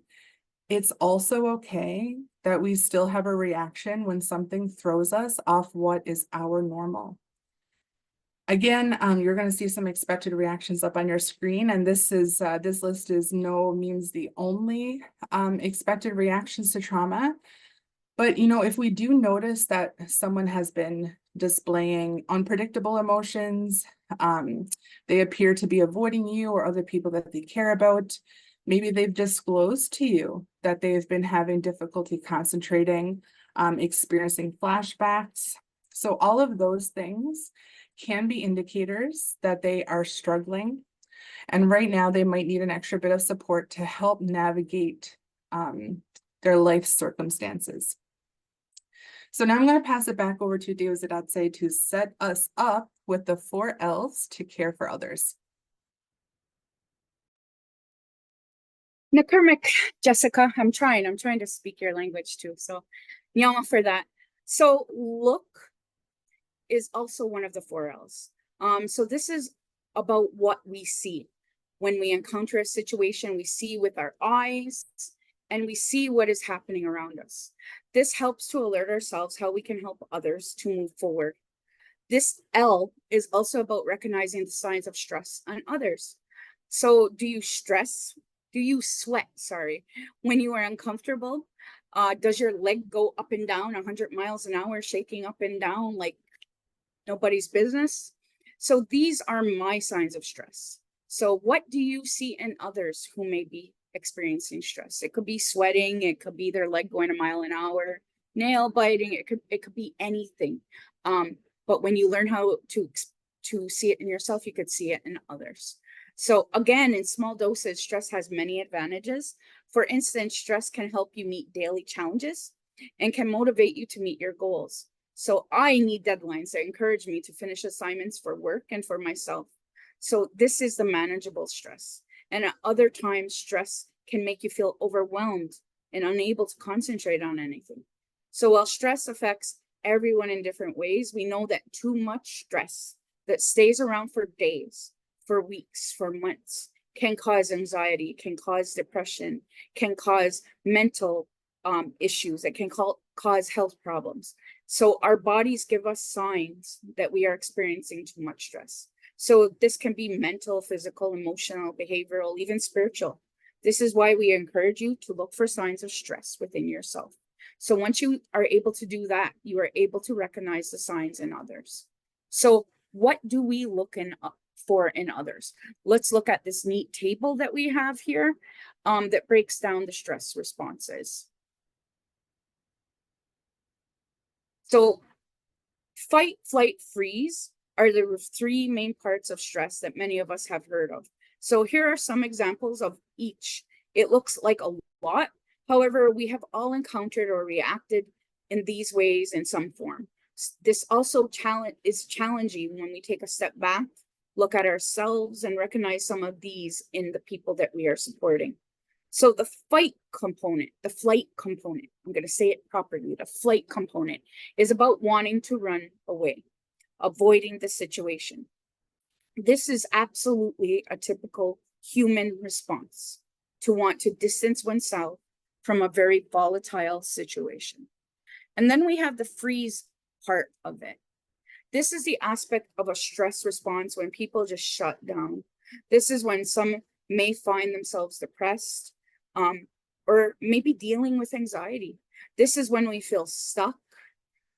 it's also okay that we still have a reaction when something throws us off what is our normal. Again, you're going to see some expected reactions up on your screen, and this list is no means the only expected reactions to trauma. But you know, if we do notice that someone has been displaying unpredictable emotions, they appear to be avoiding you or other people that they care about, maybe they've disclosed to you that they've been having difficulty concentrating, experiencing flashbacks. So all of those things can be indicators that they are struggling. And right now they might need an extra bit of support to help navigate their life circumstances. So now I'm going to pass it back over to Deozidatse to set us up with the 4 L's to care for others. Nakurmik, Jessica, I'm trying to speak your language too. So nyama for that. So look is also one of the 4 L's. So this is about what we see. When we encounter a situation, we see with our eyes and we see what is happening around us. This helps to alert ourselves how we can help others to move forward. This L is also about recognizing the signs of stress on others. So do you sweat, when you are uncomfortable? Does your leg go up and down 100 miles an hour, shaking up and down like nobody's business? So these are my signs of stress. So what do you see in others who may be experiencing stress? It could be sweating, it could be their leg going a mile an hour, nail biting, it could be anything. But when you learn how to see it in yourself, you could see it in others. So again, in small doses, stress has many advantages. For instance, stress can help you meet daily challenges and can motivate you to meet your goals. So I need deadlines that encourage me to finish assignments for work and for myself. So this is the manageable stress. And at other times, stress can make you feel overwhelmed and unable to concentrate on anything. So while stress affects everyone in different ways, we know that too much stress that stays around for days, for weeks, for months, can cause anxiety, can cause depression, can cause mental issues, it can cause health problems. So our bodies give us signs that we are experiencing too much stress. So this can be mental, physical, emotional, behavioral, even spiritual. This is why we encourage you to look for signs of stress within yourself. So once you are able to do that, you are able to recognize the signs in others. So what do we look for in others? Let's look at this neat table that we have here that breaks down the stress responses. So fight, flight, freeze are the three main parts of stress that many of us have heard of. So here are some examples of each. It looks like a lot. However, we have all encountered or reacted in these ways in some form. This also is challenging when we take a step back, look at ourselves, and recognize some of these in the people that we are supporting. So the fight component, the flight component, I'm going to say it properly, the flight component is about wanting to run away, avoiding the situation. This is absolutely a typical human response to want to distance oneself from a very volatile situation. And then we have the freeze part of it. This is the aspect of a stress response when people just shut down. This is when some may find themselves depressed, or maybe dealing with anxiety. This is when we feel stuck.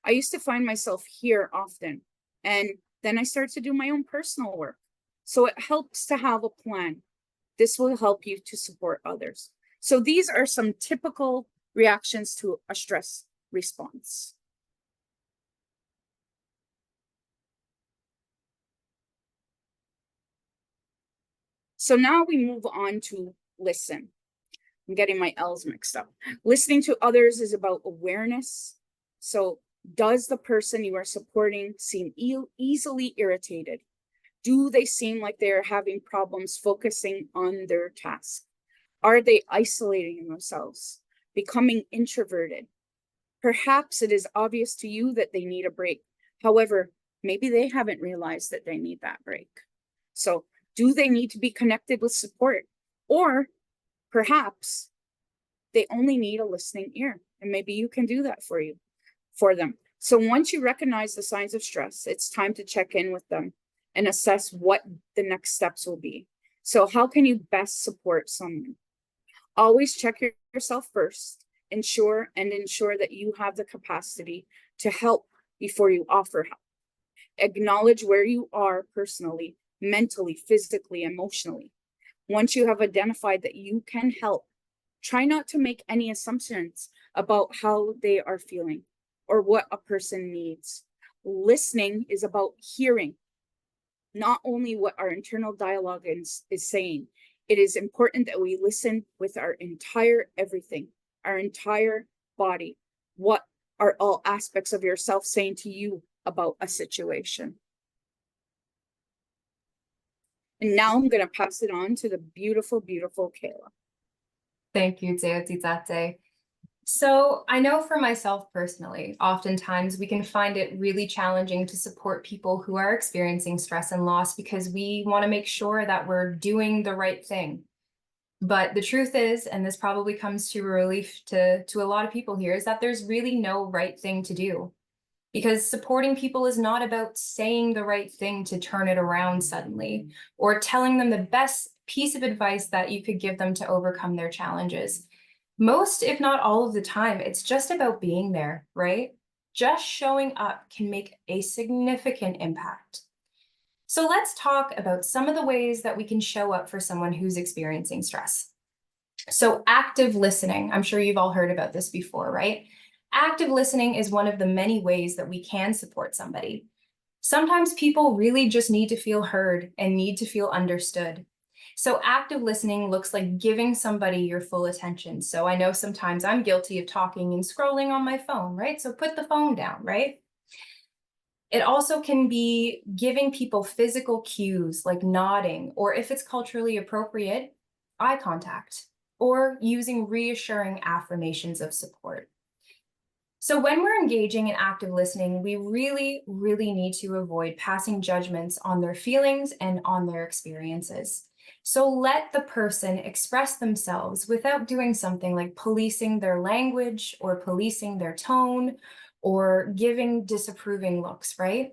I used to find myself here often, and then I start to do my own personal work. So it helps to have a plan. This will help you to support others. So these are some typical reactions to a stress response. So now we move on to listen. I'm getting my L's mixed up. Listening to others is about awareness. So does the person you are supporting seem easily irritated? Do they seem like they're having problems focusing on their task? Are they isolating themselves, becoming introverted? Perhaps it is obvious to you that they need a break. However, maybe they haven't realized that they need that break. So do they need to be connected with support? Or perhaps they only need a listening ear, and maybe you can do that for them. So once you recognize the signs of stress, it's time to check in with them and assess what the next steps will be. So how can you best support someone? Always check yourself first, ensure that you have the capacity to help before you offer help. Acknowledge where you are personally, mentally, physically, emotionally. Once you have identified that you can help, try not to make any assumptions about how they are feeling or what a person needs. Listening is about hearing, not only what our internal dialogue is saying. It is important that we listen with our entire everything, our entire body. What are all aspects of yourself saying to you about a situation? And now I'm going to pass it on to the beautiful, beautiful Kayla. Thank you, Teotitate. So I know for myself personally, oftentimes we can find it really challenging to support people who are experiencing stress and loss because we want to make sure that we're doing the right thing. But the truth is, and this probably comes to relief to a lot of people here, is that there's really no right thing to do. Because supporting people is not about saying the right thing to turn it around suddenly, or telling them the best piece of advice that you could give them to overcome their challenges. Most, if not all of the time, it's just about being there, right? Just showing up can make a significant impact. So let's talk about some of the ways that we can show up for someone who's experiencing stress. So active listening, I'm sure you've all heard about this before, right? Active listening is one of the many ways that we can support somebody. Sometimes people really just need to feel heard and need to feel understood. So active listening looks like giving somebody your full attention. So I know sometimes I'm guilty of talking and scrolling on my phone, right? So put the phone down, right? It also can be giving people physical cues like nodding, or if it's culturally appropriate, eye contact, or using reassuring affirmations of support. So when we're engaging in active listening, we really, really need to avoid passing judgments on their feelings and on their experiences. So let the person express themselves without doing something like policing their language or policing their tone or giving disapproving looks, right?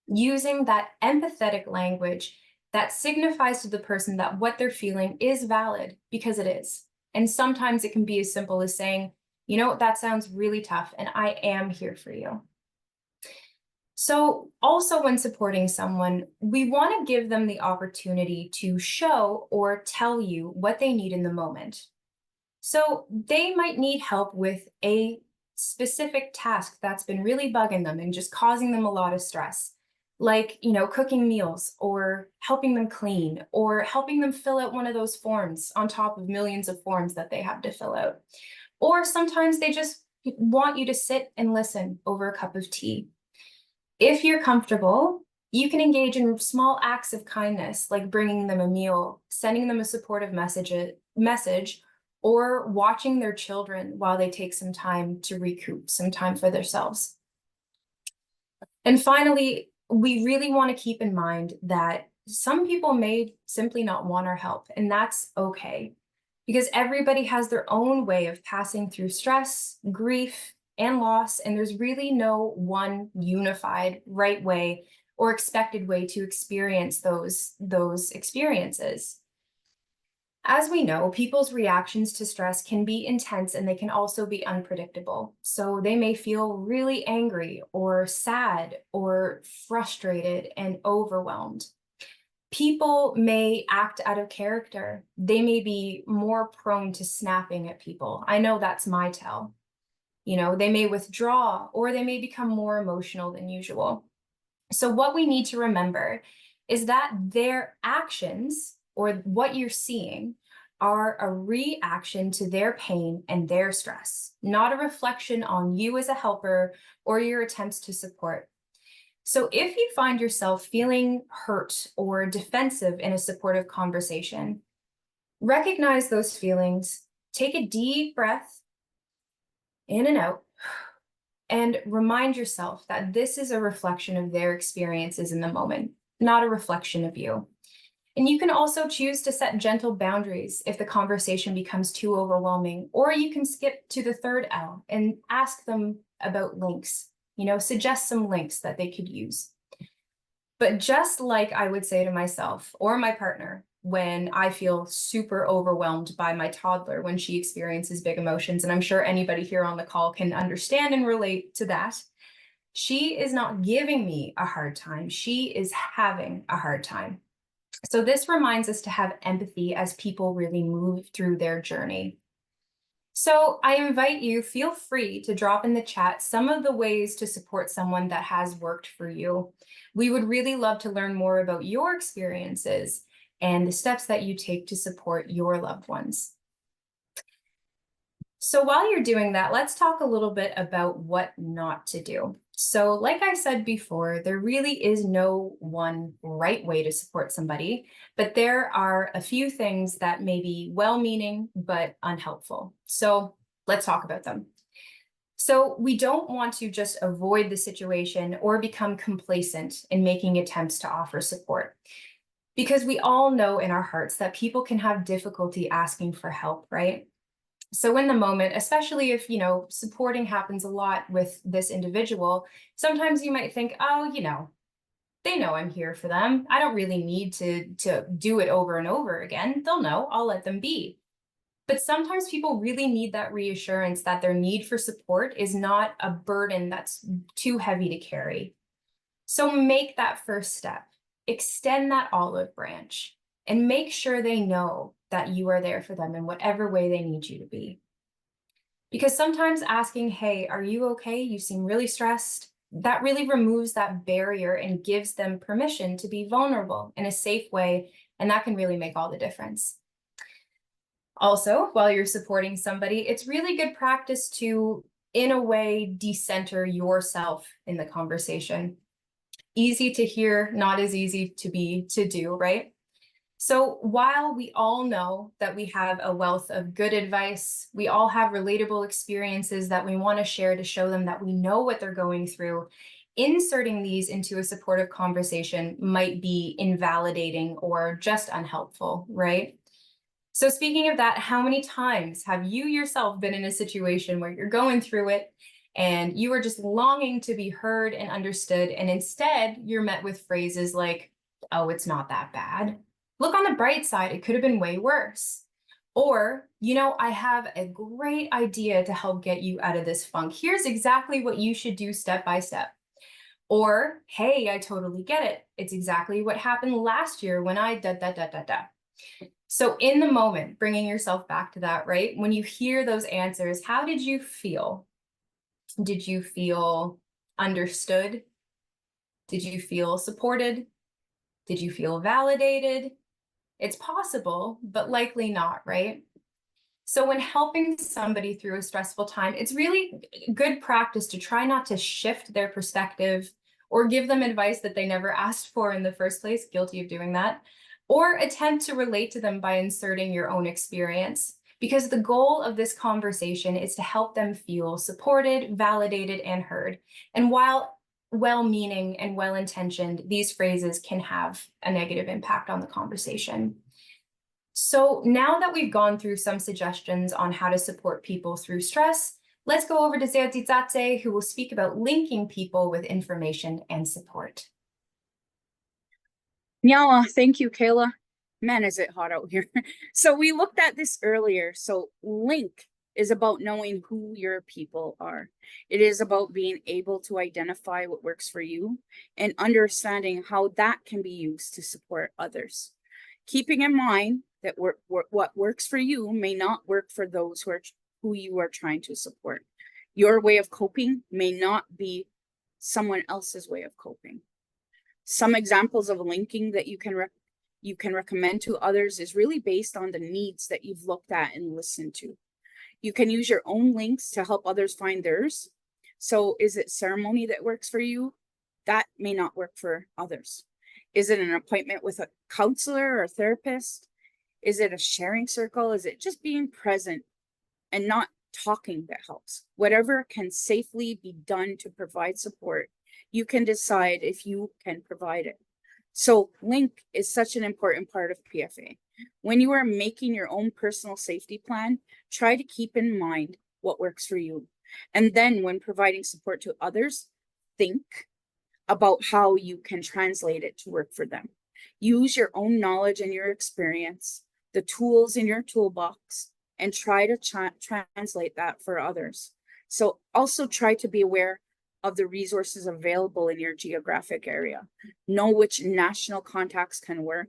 Using that empathetic language that signifies to the person that what they're feeling is valid, because it is. And sometimes it can be as simple as saying, you know, that sounds really tough, and I am here for you. So also when supporting someone, we want to give them the opportunity to show or tell you what they need in the moment. So they might need help with a specific task that's been really bugging them and just causing them a lot of stress, like, you know, cooking meals or helping them clean or helping them fill out one of those forms on top of millions of forms that they have to fill out. Or sometimes they just want you to sit and listen over a cup of tea. If you're comfortable, you can engage in small acts of kindness, like bringing them a meal, sending them a supportive message, or watching their children while they take some time to recoup, some time for themselves. And finally, we really want to keep in mind that some people may simply not want our help, and that's okay, because everybody has their own way of passing through stress, grief, and loss, and there's really no one unified right way or expected way to experience those experiences. As we know, people's reactions to stress can be intense, and they can also be unpredictable. So they may feel really angry or sad or frustrated and overwhelmed. People may act out of character. They may be more prone to snapping at people. I know that's my tell. You know, they may withdraw, or they may become more emotional than usual. So what we need to remember is that their actions, or what you're seeing, are a reaction to their pain and their stress, not a reflection on you as a helper or your attempts to support. So if you find yourself feeling hurt or defensive in a supportive conversation, recognize those feelings, take a deep breath in and out, and remind yourself that this is a reflection of their experiences in the moment, not a reflection of you. And you can also choose to set gentle boundaries if the conversation becomes too overwhelming, or you can skip to the third L and ask them about links, you know, suggest some links that they could use. But just like I would say to myself or my partner, when I feel super overwhelmed by my toddler when she experiences big emotions, and I'm sure anybody here on the call can understand and relate to that, she is not giving me a hard time. She is having a hard time. So this reminds us to have empathy as people really move through their journey. So I invite you, feel free to drop in the chat some of the ways to support someone that has worked for you. We would really love to learn more about your experiences and the steps that you take to support your loved ones. So while you're doing that, let's talk a little bit about what not to do. So like I said before, there really is no one right way to support somebody, but there are a few things that may be well-meaning but unhelpful. So let's talk about them. So we don't want to just avoid the situation or become complacent in making attempts to offer support, because we all know in our hearts that people can have difficulty asking for help, right? So in the moment, especially if, you know, supporting happens a lot with this individual, sometimes you might think, oh, you know, they know I'm here for them. I don't really need to do it over and over again. They'll know, I'll let them be. But sometimes people really need that reassurance that their need for support is not a burden that's too heavy to carry. So make that first step, extend that olive branch, and make sure they know that you are there for them in whatever way they need you to be. Because sometimes asking, hey, are you okay? You seem really stressed. That really removes that barrier and gives them permission to be vulnerable in a safe way. And that can really make all the difference. Also, while you're supporting somebody, it's really good practice to, in a way, decenter yourself in the conversation. Easy to hear, not as easy to do, right? So while we all know that we have a wealth of good advice, we all have relatable experiences that we want to share to show them that we know what they're going through, inserting these into a supportive conversation might be invalidating or just unhelpful, right? So speaking of that, how many times have you yourself been in a situation where you're going through it and you are just longing to be heard and understood, and instead you're met with phrases like, oh, it's not that bad. Look on the bright side, it could have been way worse. Or, I have a great idea to help get you out of this funk. Here's exactly what you should do step by step. Or, hey, I totally get it. It's exactly what happened last year when I da da da da da. So in the moment, bringing yourself back to that, right? When you hear those answers, how did you feel? Did you feel understood? Did you feel supported? Did you feel validated? It's possible, but likely not, right? So when helping somebody through a stressful time, it's really good practice to try not to shift their perspective or give them advice that they never asked for in the first place, guilty of doing that, or attempt to relate to them by inserting your own experience. Because the goal of this conversation is to help them feel supported, validated, and heard. And while well-meaning and well-intentioned, these phrases can have a negative impact on the conversation. So now that we've gone through some suggestions on how to support people through stress, let's go over to Zeodzidzaze, who will speak about linking people with information and support. Nyawa, thank you, Kayla. Man, is it hot out here. So we looked at this earlier. So link is about knowing who your people are. It is about being able to identify what works for you and understanding how that can be used to support others. Keeping in mind that what works for you may not work for those who you are trying to support. Your way of coping may not be someone else's way of coping. Some examples of linking that you can recommend to others is really based on the needs that you've looked at and listened to. You can use your own links to help others find theirs. So is it ceremony that works for you? That may not work for others. Is it an appointment with a counselor or a therapist? Is it a sharing circle? Is it just being present and not talking that helps? Whatever can safely be done to provide support, you can decide if you can provide it. So link is such an important part of PFA. When you are making your own personal safety plan, try to keep in mind what works for you. And then when providing support to others, think about how you can translate it to work for them. Use your own knowledge and your experience, the tools in your toolbox, and try to translate that for others. So also try to be aware of the resources available in your geographic area. Know which national contacts can work.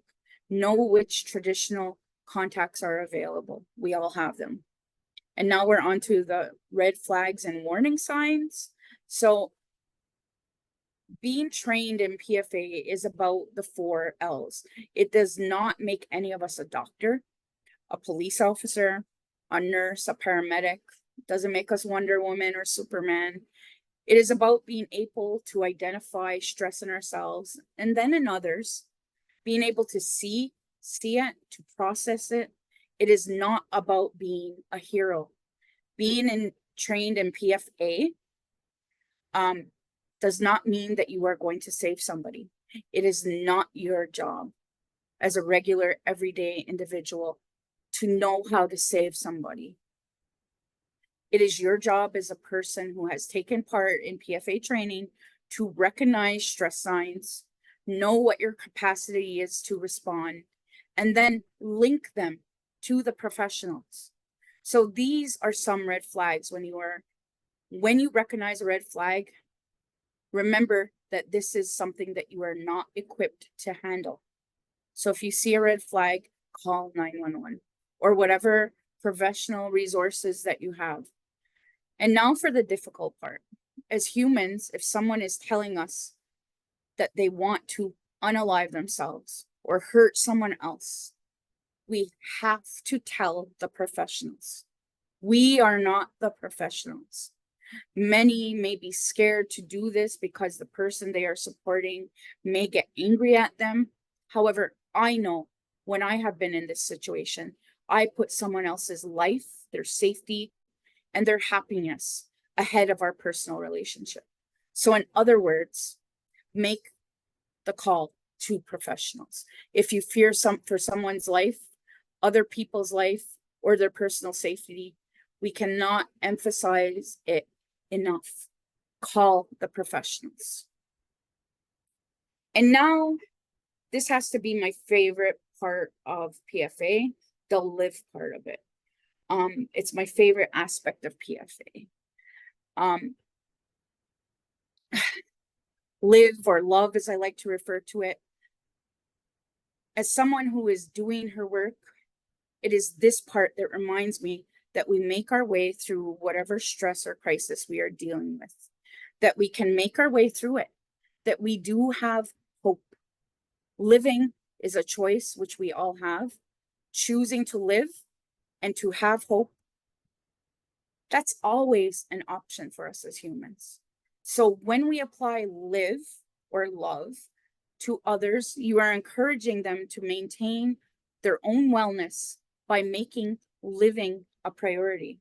Know which traditional contacts are available. We all have them. And now we're on to the red flags and warning signs. So being trained in PFA is about the 4 L's. It does not make any of us a doctor, a police officer, a nurse, a paramedic. It doesn't make us Wonder Woman or Superman. It is about being able to identify stress in ourselves and then in others, being able to see it, to process it. It is not about being a hero. Being trained in PFA does not mean that you are going to save somebody. It is not your job as a regular, everyday individual to know how to save somebody. It is your job as a person who has taken part in PFA training to recognize stress signs, know what your capacity is to respond, and then link them to the professionals. So these are some red flags. When you recognize a red flag, remember that this is something that you are not equipped to handle. So if you see a red flag, call 911 or whatever professional resources that you have. And now for the difficult part. As humans, if someone is telling us that they want to unalive themselves or hurt someone else, we have to tell the professionals. We are not the professionals. Many may be scared to do this because the person they are supporting may get angry at them. However, I know when I have been in this situation, I put someone else's life, their safety, and their happiness ahead of our personal relationship. So in other words, make the call to professionals. If you fear for someone's life, other people's life, or their personal safety, we cannot emphasize it enough. Call the professionals. And now This has to be my favorite part of PFA, the live part of it. It's my favorite aspect of PFA. Live or love, as I like to refer to it. As someone who is doing her work, it is this part that reminds me that we make our way through whatever stress or crisis we are dealing with, that we can make our way through it, that we do have hope. Living is a choice, which we all have. Choosing to live and to have hope, that's always an option for us as humans. So when we apply live or love to others, you are encouraging them to maintain their own wellness by making living a priority,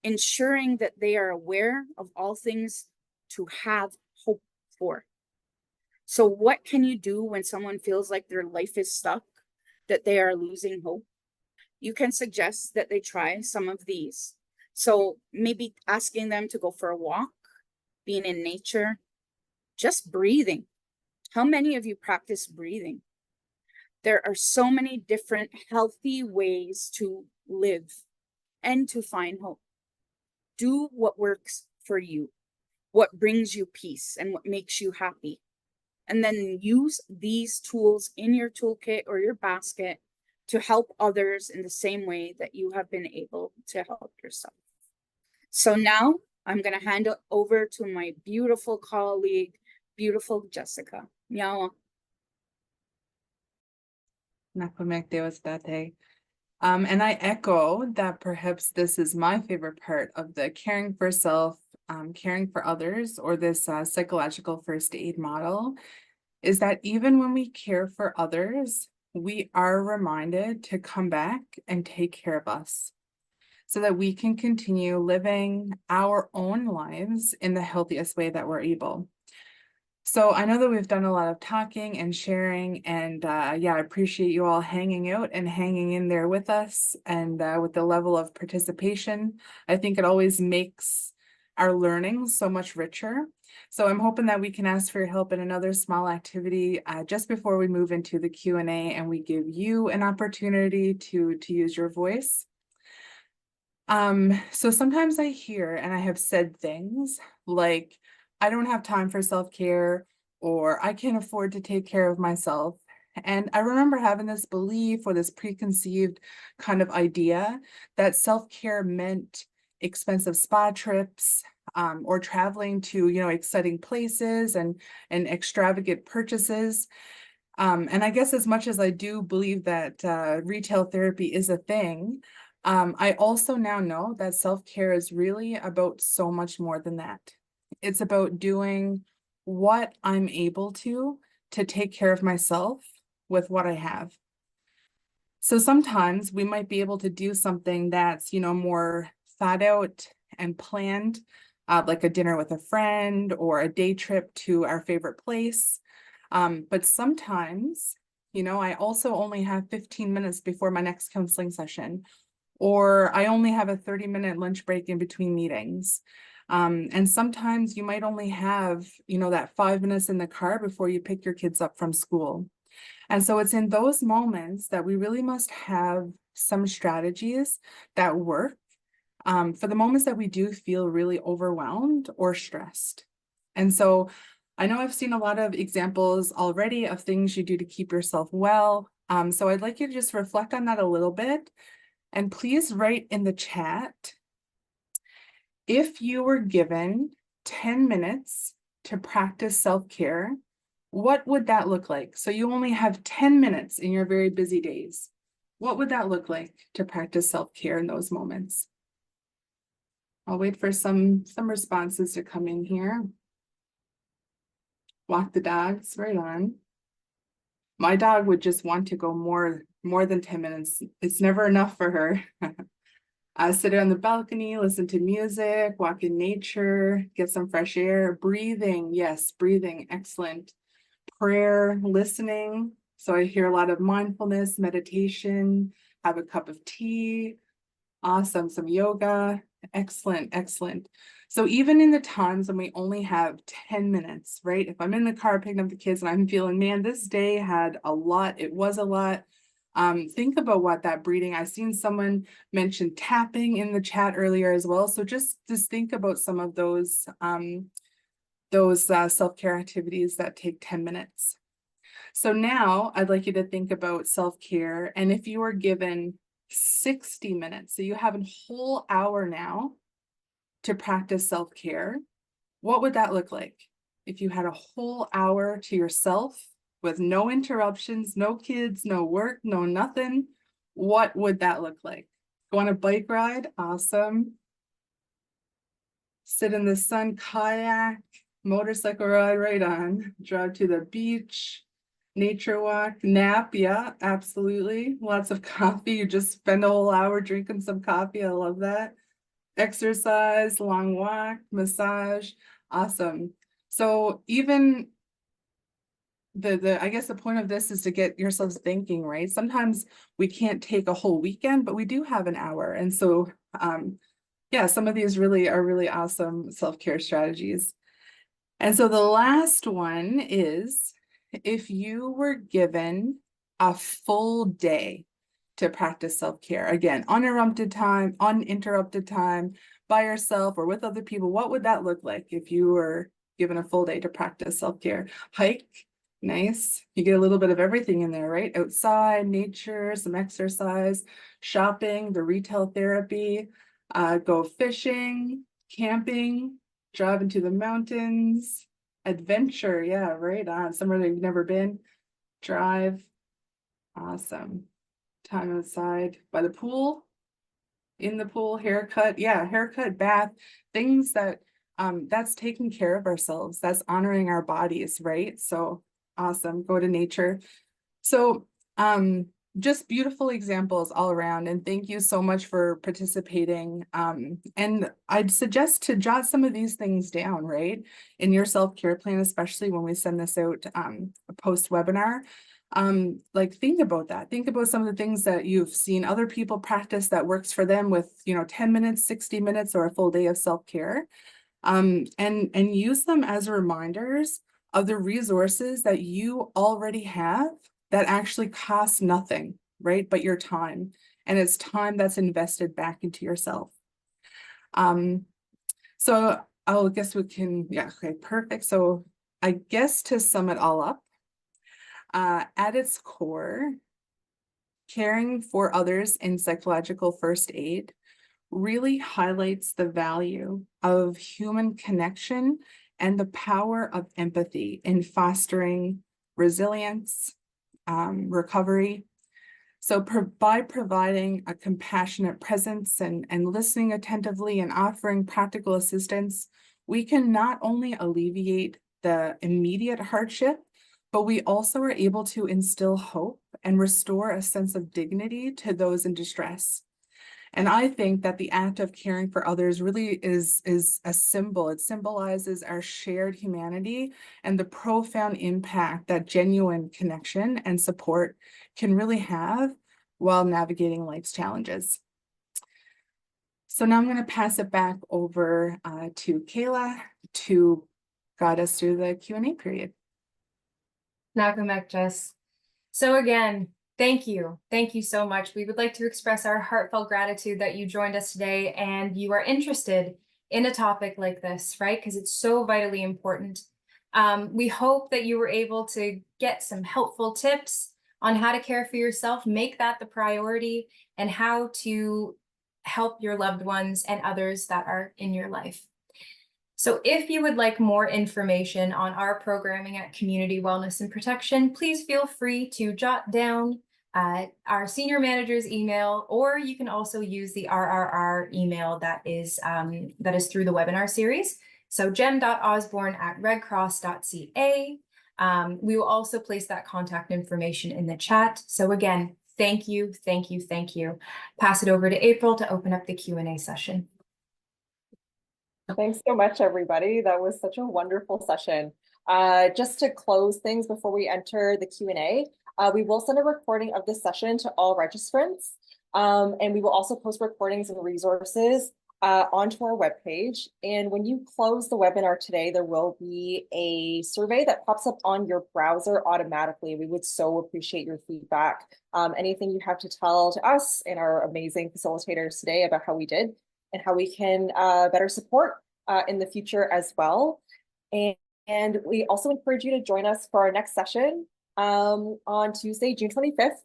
ensuring that they are aware of all things to have hope for. So what can you do when someone feels like their life is stuck, that they are losing hope? You can suggest that they try some of these. So maybe asking them to go for a walk, being in nature, just breathing. How many of you practice breathing? There are so many different healthy ways to live and to find hope. Do what works for you, what brings you peace and what makes you happy. And then use these tools in your toolkit or your basket to help others in the same way that you have been able to help yourself. So now I'm going to hand it over to my beautiful colleague, beautiful Jessica. Nyawa. And I echo that perhaps this is my favorite part of the caring for self, caring for others, or this psychological first aid model, is that even when we care for others, we are reminded to come back and take care of us so that we can continue living our own lives in the healthiest way that we're able. So I know that we've done a lot of talking and sharing, and yeah, I appreciate you all hanging out and hanging in there with us, and with the level of participation. I think it always makes our learning so much richer. So I'm hoping that we can ask for your help in another small activity just before we move into the Q&A, and we give you an opportunity to use your voice. So sometimes I hear, and I have said things like, I don't have time for self-care, or I can't afford to take care of myself. And I remember having this belief or this preconceived kind of idea that self-care meant expensive spa trips, or traveling to, exciting places and extravagant purchases. And I guess as much as I do believe that retail therapy is a thing, I also now know that self-care is really about so much more than that. It's about doing what I'm able to take care of myself with what I have. So sometimes we might be able to do something that's, more thought out and planned, like a dinner with a friend or a day trip to our favorite place. But sometimes, I also only have 15 minutes before my next counseling session, or I only have a 30-minute lunch break in between meetings. And sometimes you might only have, that 5 minutes in the car before you pick your kids up from school. And so it's in those moments that we really must have some strategies that work for the moments that we do feel really overwhelmed or stressed. And so I know I've seen a lot of examples already of things you do to keep yourself well. So I'd like you to just reflect on that a little bit. And please write in the chat, if you were given 10 minutes to practice self-care, what would that look like? So you only have 10 minutes in your very busy days. What would that look like to practice self-care in those moments? I'll wait for some responses to come in here. Walk the dogs, right on. My dog would just want to go more than 10 minutes. It's never enough for her. Sit on the balcony, listen to music, walk in nature, get some fresh air, breathing. Yes, breathing, excellent. Prayer, listening. So I hear a lot of mindfulness, meditation, have a cup of tea. Awesome, some yoga. Excellent, excellent. So even in the times when we only have 10 minutes, right? If I'm in the car picking up the kids and I'm feeling, man, this day had a lot, it was a lot. Think about what that breathing, I've seen someone mention tapping in the chat earlier as well. So just think about some of those self-care activities that take 10 minutes. So now I'd like you to think about self-care. And if you were given 60 minutes, so you have a whole hour now to practice self-care, what would that look like? If you had a whole hour to yourself with no interruptions, no kids, no work, no nothing, what would that look like? Go on a bike ride? Awesome. Sit in the sun, kayak, motorcycle ride, right on. Drive to the beach, nature walk, nap, yeah, absolutely. Lots of coffee, you just spend a whole hour drinking some coffee, I love that. Exercise, long walk, massage, awesome. So even I guess the point of this is to get yourselves thinking, right? Sometimes we can't take a whole weekend, but we do have an hour. And so yeah, some of these really are really awesome self-care strategies. And so the last one is, if you were given a full day to practice self-care, again, uninterrupted time, by yourself or with other people, what would that look like if you were given a full day to practice self-care? Hike, nice. You get a little bit of everything in there, right? Outside, nature, some exercise, shopping, the retail therapy, go fishing, camping, drive into the mountains, adventure, yeah, right on, somewhere that you've never been, drive, awesome. Time outside, by the pool, in the pool, haircut, yeah, haircut, bath, things that, that's taking care of ourselves, that's honoring our bodies, right? So awesome, go to nature. So, just beautiful examples all around, and thank you so much for participating. And I'd suggest to jot some of these things down, right, in your self-care plan, especially when we send this out post-webinar. Like, think about that. Think about some of the things that you've seen other people practice that works for them with, 10 minutes, 60 minutes, or a full day of self-care. And use them as reminders of the resources that you already have that actually cost nothing, right? But your time, and it's time that's invested back into yourself. So I guess we can, yeah, okay, perfect. So I guess to sum it all up, at its core, caring for others in psychological first aid really highlights the value of human connection and the power of empathy in fostering resilience, recovery. So by providing a compassionate presence and listening attentively and offering practical assistance, we can not only alleviate the immediate hardship, but we also are able to instill hope and restore a sense of dignity to those in distress. And I think that the act of caring for others really is a symbol. It symbolizes our shared humanity and the profound impact that genuine connection and support can really have while navigating life's challenges. So now I'm going to pass it back over to Kayla to guide us through the Q&A period. Nakamek, Jess. So again, thank you. Thank you so much. We would like to express our heartfelt gratitude that you joined us today and you are interested in a topic like this, right? Because it's so vitally important. We hope that you were able to get some helpful tips on how to care for yourself, make that the priority, and how to help your loved ones and others that are in your life. So if you would like more information on our programming at Community Wellness and Protection, please feel free to jot down our senior manager's email, or you can also use the RRR email that is through the webinar series. So jem.osborne@redcross.ca. We will also place that contact information in the chat. So again, thank you, thank you, thank you. Pass it over to April to open up the Q&A session. Thanks so much, everybody. That was such a wonderful session. Just to close things before we enter the Q&A, we will send a recording of this session to all registrants, and we will also post recordings and resources onto our webpage. And when you close the webinar today, there will be a survey that pops up on your browser automatically. We would so appreciate your feedback. Anything you have to tell to us and our amazing facilitators today about how we did and how we can better support in the future as well. And we also encourage you to join us for our next session on Tuesday, June 25th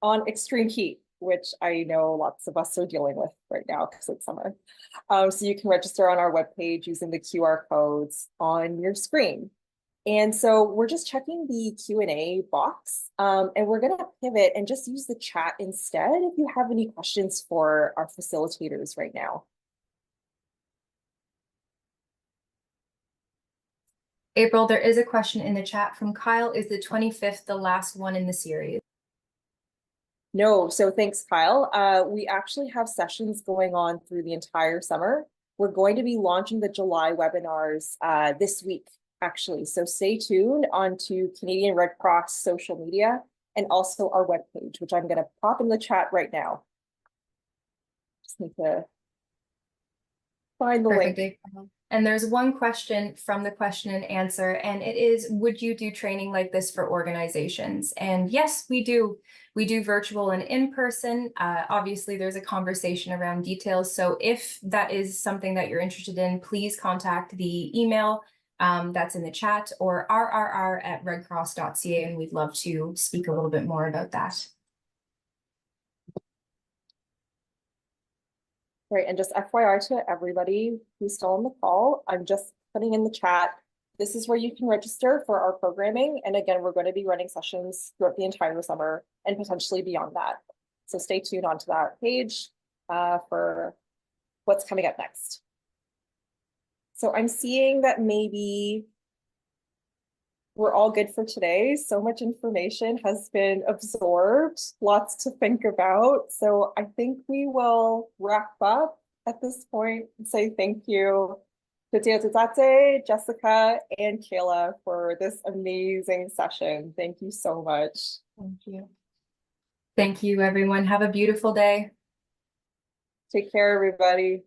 on extreme heat, which I know lots of us are dealing with right now because it's summer. So you can register on our webpage using the QR codes on your screen. And so we're just checking the Q&A box and we're going to pivot and just use the chat instead if you have any questions for our facilitators right now. April, there is a question in the chat from Kyle. Is the 25th the last one in the series? No, so thanks, Kyle. We actually have sessions going on through the entire summer. We're going to be launching the July webinars this week, actually. So stay tuned onto Canadian Red Cross social media and also our webpage, which I'm going to pop in the chat right now. Just need to find the link. And there's one question from the question and answer, and it is, would you do training like this for organizations? And yes, we do. We do virtual and in person. Obviously, there's a conversation around details. So if that is something that you're interested in, please contact the email that's in the chat or rrr@redcross.ca, and we'd love to speak a little bit more about that. Right, and just FYI to everybody who's still on the call, I'm just putting in the chat. This is where you can register for our programming. And again, we're going to be running sessions throughout the entire summer and potentially beyond that. So stay tuned onto that page for what's coming up next. So I'm seeing that maybe we're all good for today. So much information has been absorbed, lots to think about. So I think we will wrap up at this point and say thank you to Teotihuacan, Jessica, and Kayla for this amazing session. Thank you so much. Thank you. Thank you, everyone. Have a beautiful day. Take care, everybody.